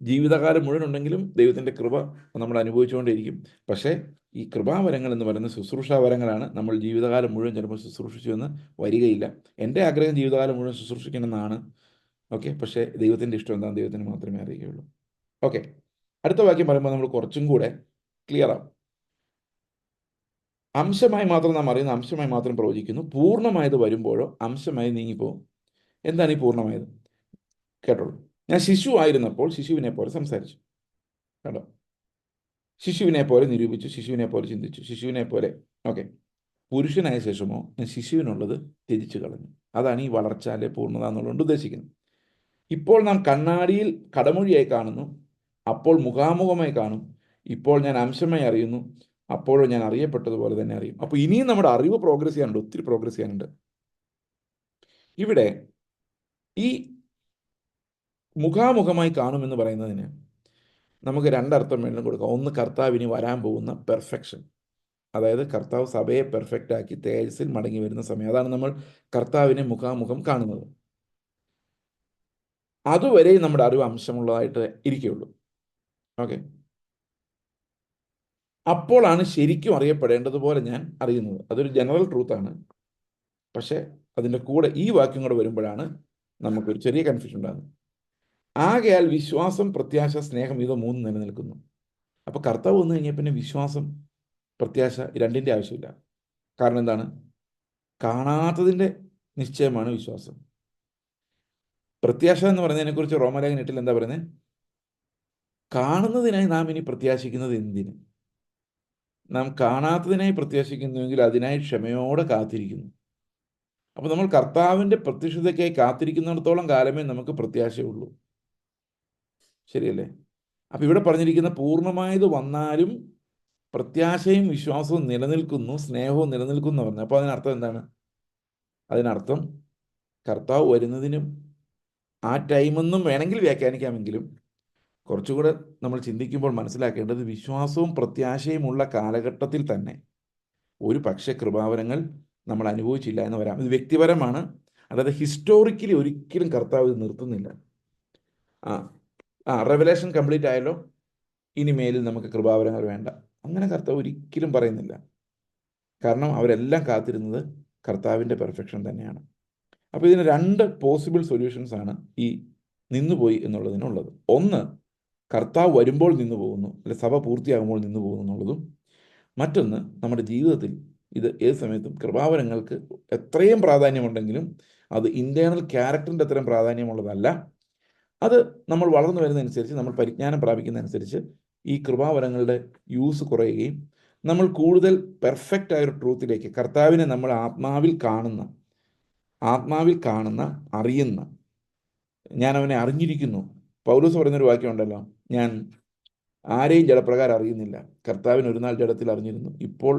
ജീവിതകാലം മുഴുവൻ ഉണ്ടെങ്കിലും ദൈവത്തിൻ്റെ കൃപ നമ്മൾ അനുഭവിച്ചുകൊണ്ടിരിക്കും. പക്ഷേ ഈ കൃപാവരങ്ങൾ എന്ന് പറയുന്ന ശുശ്രൂഷാവരങ്ങളാണ്. നമ്മൾ ജീവിതകാലം മുഴുവൻ ചിലപ്പോൾ ശുശ്രൂഷിച്ചു എന്ന് വരികയില്ല. എൻ്റെ ആഗ്രഹം ജീവിതകാലം മുഴുവൻ ശുശ്രൂഷിക്കണമെന്നാണ്, ഓക്കെ. പക്ഷേ ദൈവത്തിൻ്റെ ഇഷ്ടം എന്താണെന്ന് ദൈവത്തിന് മാത്രമേ അറിയുകയുള്ളൂ. ഓക്കെ, അടുത്ത വാക്യം പറയുമ്പോൾ നമ്മൾ കുറച്ചും കൂടെ ക്ലിയർ ആവും. അംശമായി മാത്രം നാം അറിയുന്നു, അംശമായി മാത്രം പ്രവചിക്കുന്നു. പൂർണ്ണമായത് വരുമ്പോഴോ അംശമായി നീങ്ങിപ്പോകും. എന്താണ് ഈ പൂർണ്ണമായത്? കേട്ടോളൂ. ഞാൻ ശിശു ആയിരുന്നപ്പോൾ ശിശുവിനെ പോലെ സംസാരിച്ചു. കേട്ടോ, ശിശുവിനെ പോലെ നിരൂപിച്ചു, ശിശുവിനെ പോലെ ചിന്തിച്ചു, ശിശുവിനെ പോലെ, ഓക്കെ. പുരുഷനായ ശേഷമോ ഞാൻ ശിശുവിനുള്ളത് ത്യജിച്ചു കളഞ്ഞു. അതാണ് ഈ വളർച്ച അല്ലെ പൂർണ്ണത എന്നുള്ളതുകൊണ്ട് ഉദ്ദേശിക്കുന്നത്. ഇപ്പോൾ നാം കണ്ണാടിയിൽ കടമൊഴിയായി കാണുന്നു, അപ്പോൾ മുഖാമുഖമായി കാണും. ഇപ്പോൾ ഞാൻ അംശമായി അറിയുന്നു, അപ്പോഴും ഞാൻ അറിയപ്പെട്ടതുപോലെ തന്നെ അറിയും. അപ്പോൾ ഇനിയും നമ്മുടെ അറിവ് പ്രോഗ്രസ് ചെയ്യാനുണ്ട്, ഒത്തിരി പ്രോഗ്രസ് ചെയ്യാനുണ്ട്. ഇവിടെ ഈ മുഖാമുഖമായി കാണുമെന്ന് പറയുന്നതിന് നമുക്ക് രണ്ടർത്ഥം വേണം കൊടുക്കാം. ഒന്ന്, കർത്താവിന് വരാൻ പോകുന്ന പെർഫെക്ഷൻ, അതായത് കർത്താവ് സഭയെ പെർഫെക്റ്റ് ആക്കി തേജസ്സിൽ മടങ്ങി വരുന്ന സമയം. അതാണ് നമ്മൾ കർത്താവിനെ മുഖാമുഖം കാണുന്നത്. അതുവരെ നമ്മുടെ അറിവ് അംശമുള്ളതായിട്ട് ഇരിക്കുകയുള്ളൂ, ഓക്കെ. അപ്പോഴാണ് ശരിക്കും അറിയപ്പെടേണ്ടതുപോലെ ഞാൻ അറിയുന്നത്. അതൊരു ജനറൽ ട്രൂത്താണ്. പക്ഷേ അതിൻ്റെ കൂടെ ഈ വാക്യം കൂടെ വരുമ്പോഴാണ് നമുക്കൊരു ചെറിയ കൺഫ്യൂഷൻ ഉണ്ടാകുന്നത്. ആകയാൽ വിശ്വാസം, പ്രത്യാശ, സ്നേഹം, ഇത് മൂന്നും നിലനിൽക്കുന്നു. അപ്പോൾ കർത്താവ് വന്നു കഴിഞ്ഞാൽ പിന്നെ വിശ്വാസം, പ്രത്യാശ രണ്ടിൻ്റെ ആവശ്യമില്ല. കാരണം എന്താണ്? കാണാത്തതിൻ്റെ നിശ്ചയമാണ് വിശ്വാസം. പ്രത്യാശ എന്ന് പറയുന്നതിനെക്കുറിച്ച് റോമാലേഖനം 8 എന്താ പറയുന്നത്? കാണുന്നതിനായി നാം ഇനി പ്രത്യാശിക്കുന്നത് എന്തിന്? നാം കാണാത്തതിനായി പ്രത്യാശിക്കുന്നുവെങ്കിൽ അതിനായി ക്ഷമയോടെ കാത്തിരിക്കുന്നു. അപ്പോൾ നമ്മൾ കർത്താവിൻ്റെ പ്രത്യക്ഷതയ്ക്കായി കാത്തിരിക്കുന്നിടത്തോളം കാലമേ നമുക്ക് പ്രത്യാശയുള്ളൂ. ശരിയല്ലേ? അപ്പോൾ ഇവിടെ പറഞ്ഞിരിക്കുന്ന പൂർണ്ണമായത് വന്നാലും പ്രത്യാശയും വിശ്വാസവും നിലനിൽക്കുന്നു, സ്നേഹവും നിലനിൽക്കുന്നു പറഞ്ഞു. അപ്പോൾ അതിനർത്ഥം എന്താണ്? അതിനർത്ഥം കർത്താവ് വരുന്നതിനും ആ ടൈമെന്നും വേണമെങ്കിൽ വ്യാഖ്യാനിക്കാമെങ്കിലും കുറച്ചുകൂടെ നമ്മൾ ചിന്തിക്കുമ്പോൾ മനസ്സിലാക്കേണ്ടത് വിശ്വാസവും പ്രത്യാശയും ഉള്ള കാലഘട്ടത്തിൽ തന്നെ ഒരു പക്ഷേ കൃപാവരങ്ങൾ നമ്മൾ അനുഭവിച്ചില്ല എന്ന് വരാം. ഇത് വ്യക്തിപരമാണ്, അതായത് ഹിസ്റ്റോറിക്കലി ഒരിക്കലും കർത്താവ് ഇത് നിർത്തുന്നില്ല. റെവലേഷൻ കംപ്ലീറ്റ് ആയല്ലോ, ഇനി മേലിൽ നമുക്ക് കൃപാവരങ്ങൾ വേണ്ട, അങ്ങനെ കർത്താവ് ഒരിക്കലും പറയുന്നില്ല. കാരണം അവരെല്ലാം കാത്തിരുന്നത് കർത്താവിൻ്റെ പെർഫെക്ഷൻ തന്നെയാണ്. അപ്പോൾ ഇതിന് രണ്ട് പോസിബിൾ സൊല്യൂഷൻസ് ആണ് ഈ നിന്നുപോയി എന്നുള്ളതിനുള്ളത്. ഒന്ന്, കർത്താവ് വരുമ്പോൾ നിന്നു പോകുന്നു, അല്ലെ സഭ പൂർത്തിയാകുമ്പോൾ നിന്നു പോകുന്നു എന്നുള്ളതും. മറ്റൊന്ന്, നമ്മുടെ ജീവിതത്തിൽ ഇത് ഏത് സമയത്തും കൃപാവരങ്ങൾക്ക് എത്രയും പ്രാധാന്യമുണ്ടെങ്കിലും അത് ഇൻറ്റേർണൽ ക്യാരക്ടറിൻ്റെ അത്രയും പ്രാധാന്യമുള്ളതല്ല. അത് നമ്മൾ വളർന്നു വരുന്നതനുസരിച്ച്, നമ്മൾ പരിജ്ഞാനം പ്രാപിക്കുന്നതനുസരിച്ച് ഈ കൃപാവരങ്ങളുടെ യൂസ് കുറയുകയും നമ്മൾ കൂടുതൽ പെർഫെക്റ്റ് ആയൊരു ട്രൂത്തിലേക്ക്, കർത്താവിനെ നമ്മൾ ആത്മാവിൽ കാണുന്ന അറിയുന്ന, ഞാൻ അവനെ അറിഞ്ഞിരിക്കുന്നു. പൗലോസ് പറയുന്നൊരു വാക്യമുണ്ടല്ലോ, ഞാൻ ആരെയും ജഡപ്രകാരം അറിയുന്നില്ല, കർത്താവിനെ ഒരു നാൾ ജഡത്തിൽ അറിഞ്ഞിരുന്നു, ഇപ്പോൾ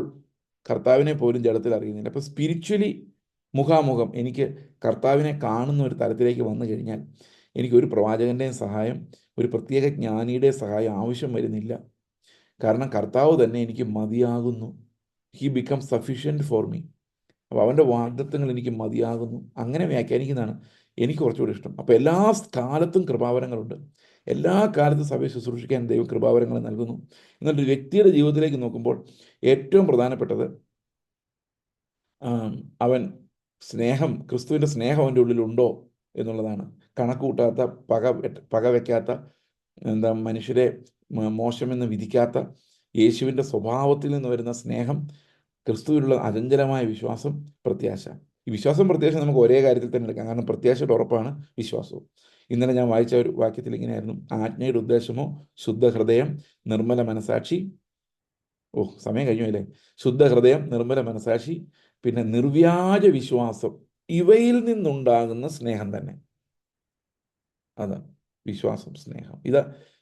കർത്താവിനെ പോലും ജഡത്തിൽ അറിയുന്നില്ല. അപ്പോൾ സ്പിരിച്വലി മുഖാമുഖം എനിക്ക് കർത്താവിനെ കാണുന്ന ഒരു തലത്തിലേക്ക് വന്നു കഴിഞ്ഞാൽ എനിക്കൊരു പ്രവാചകൻ്റെയും സഹായം, ഒരു പ്രത്യേക ജ്ഞാനിയുടെയും സഹായം ആവശ്യം വരുന്നില്ല. കാരണം കർത്താവ് തന്നെ എനിക്ക് മതിയാകുന്നു. He become sufficient for me. അപ്പോൾ അവൻ്റെ വാഗ്ദത്തങ്ങൾ എനിക്ക് മതിയാകുന്നു, അങ്ങനെ വ്യാഖ്യാനിക്കുന്നതാണ് എനിക്ക് കുറച്ചുകൂടി ഇഷ്ടം. അപ്പോൾ എല്ലാ കാലത്തും കൃപാവരങ്ങളുണ്ട്. എല്ലാ കാലത്തും സഭയെ ശുശ്രൂഷിക്കാൻ ദൈവം കൃപാവരങ്ങൾ നൽകുന്നു. എന്നിട്ട് ഒരു വ്യക്തിയുടെ ജീവിതത്തിലേക്ക് നോക്കുമ്പോൾ ഏറ്റവും പ്രധാനപ്പെട്ടത് അവൻ ക്രിസ്തുവിൻ്റെ സ്നേഹം അവൻ്റെ ഉള്ളിലുണ്ടോ എന്നുള്ളതാണ്. കണക്ക് കൂട്ടാത്ത, പക വയ്ക്കാത്ത, മനുഷ്യരെ മോശമെന്ന് വിധിക്കാത്ത യേശുവിൻ്റെ സ്വഭാവത്തിൽ നിന്ന് വരുന്ന സ്നേഹം, ക്രിസ്തുവിലുള്ള അചഞ്ചലമായ വിശ്വാസം, പ്രത്യാശ. ഈ വിശ്വാസം പ്രത്യാശ നമുക്ക് ഒരേ കാര്യത്തിൽ തന്നെ എടുക്കാം, കാരണം പ്രത്യാശയുടെ ഉറപ്പാണ് വിശ്വാസവും. ഇന്നലെ ഞാൻ വായിച്ച ഒരു വാക്യത്തിൽ ഇങ്ങനെയായിരുന്നു: ആജ്ഞയുടെ ഉദ്ദേശമോ ശുദ്ധ ഹൃദയം, നിർമ്മല മനസാക്ഷി. സമയം കഴിഞ്ഞു അല്ലേ? ശുദ്ധ ഹൃദയം, നിർമ്മല മനസാക്ഷി, പിന്നെ നിർവ്യാജ വിശ്വാസം, ഇവയിൽ നിന്നുണ്ടാകുന്ന സ്നേഹം തന്നെ. അതാണ് വിശ്വാസം, സ്നേഹം.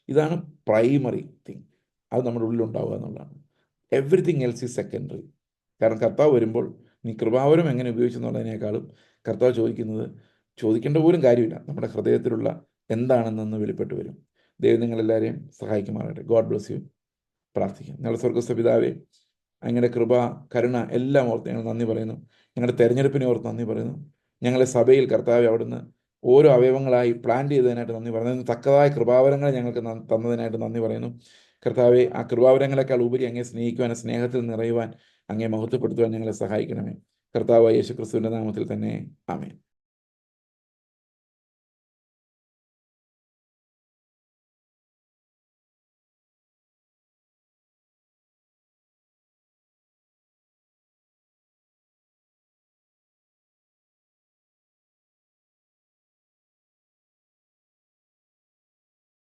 ഇതാണ് പ്രൈമറി തിങ്. അത് നമ്മുടെ ഉള്ളിലുണ്ടാവുക എന്നുള്ളതാണ്. Everything else is secondary. കാരണം കർത്താവ് വരുമ്പോൾ നീ കൃപാവരം എങ്ങനെ ഉപയോഗിച്ചെന്നുള്ളതിനേക്കാളും കർത്താവ് ചോദിക്കേണ്ട പോലും കാര്യമില്ല, നമ്മുടെ ഹൃദയത്തിലുള്ള എന്താണെന്നൊന്ന് വെളിപ്പെട്ട് വരും. ദൈവം നിങ്ങളെല്ലാവരെയും സഹായിക്കുമാറാകട്ടെ. God bless you. പ്രാർത്ഥിക്കാം. ഞങ്ങളുടെ സ്വർഗ്ഗസ്ഥ പിതാവേ, അങ്ങയുടെ കൃപ, കരുണ എല്ലാം ഓർത്ത് ഞങ്ങൾ നന്ദി പറയുന്നു. ഞങ്ങളുടെ തെരഞ്ഞെടുപ്പിനെ ഓർത്ത് നന്ദി പറയുന്നു. ഞങ്ങളെ സഭയിൽ കർത്താവ് അവിടുന്ന് ഓരോ അവയവങ്ങളായി പ്ലാൻ ചെയ്തതിനായിട്ട് നന്ദി പറയുന്നു. തക്കതായ കൃപാവരങ്ങൾ ഞങ്ങൾക്ക് തന്നതിനായിട്ട് നന്ദി പറയുന്നു. കർത്താവെ, ആ കൃപാവരങ്ങളെക്കാൾ ഉപരി അങ്ങേ സ്നേഹിക്കുവാൻ, സ്നേഹത്തിൽ നിറയുവാൻ, അങ്ങേ മഹത്വപ്പെടുത്തുവാൻ ഞങ്ങളെ സഹായിക്കണമേ. കർത്താവായ യേശു ക്രിസ്തുവിൻ്റെ നാമത്തിൽ തന്നെ ആമേൻ.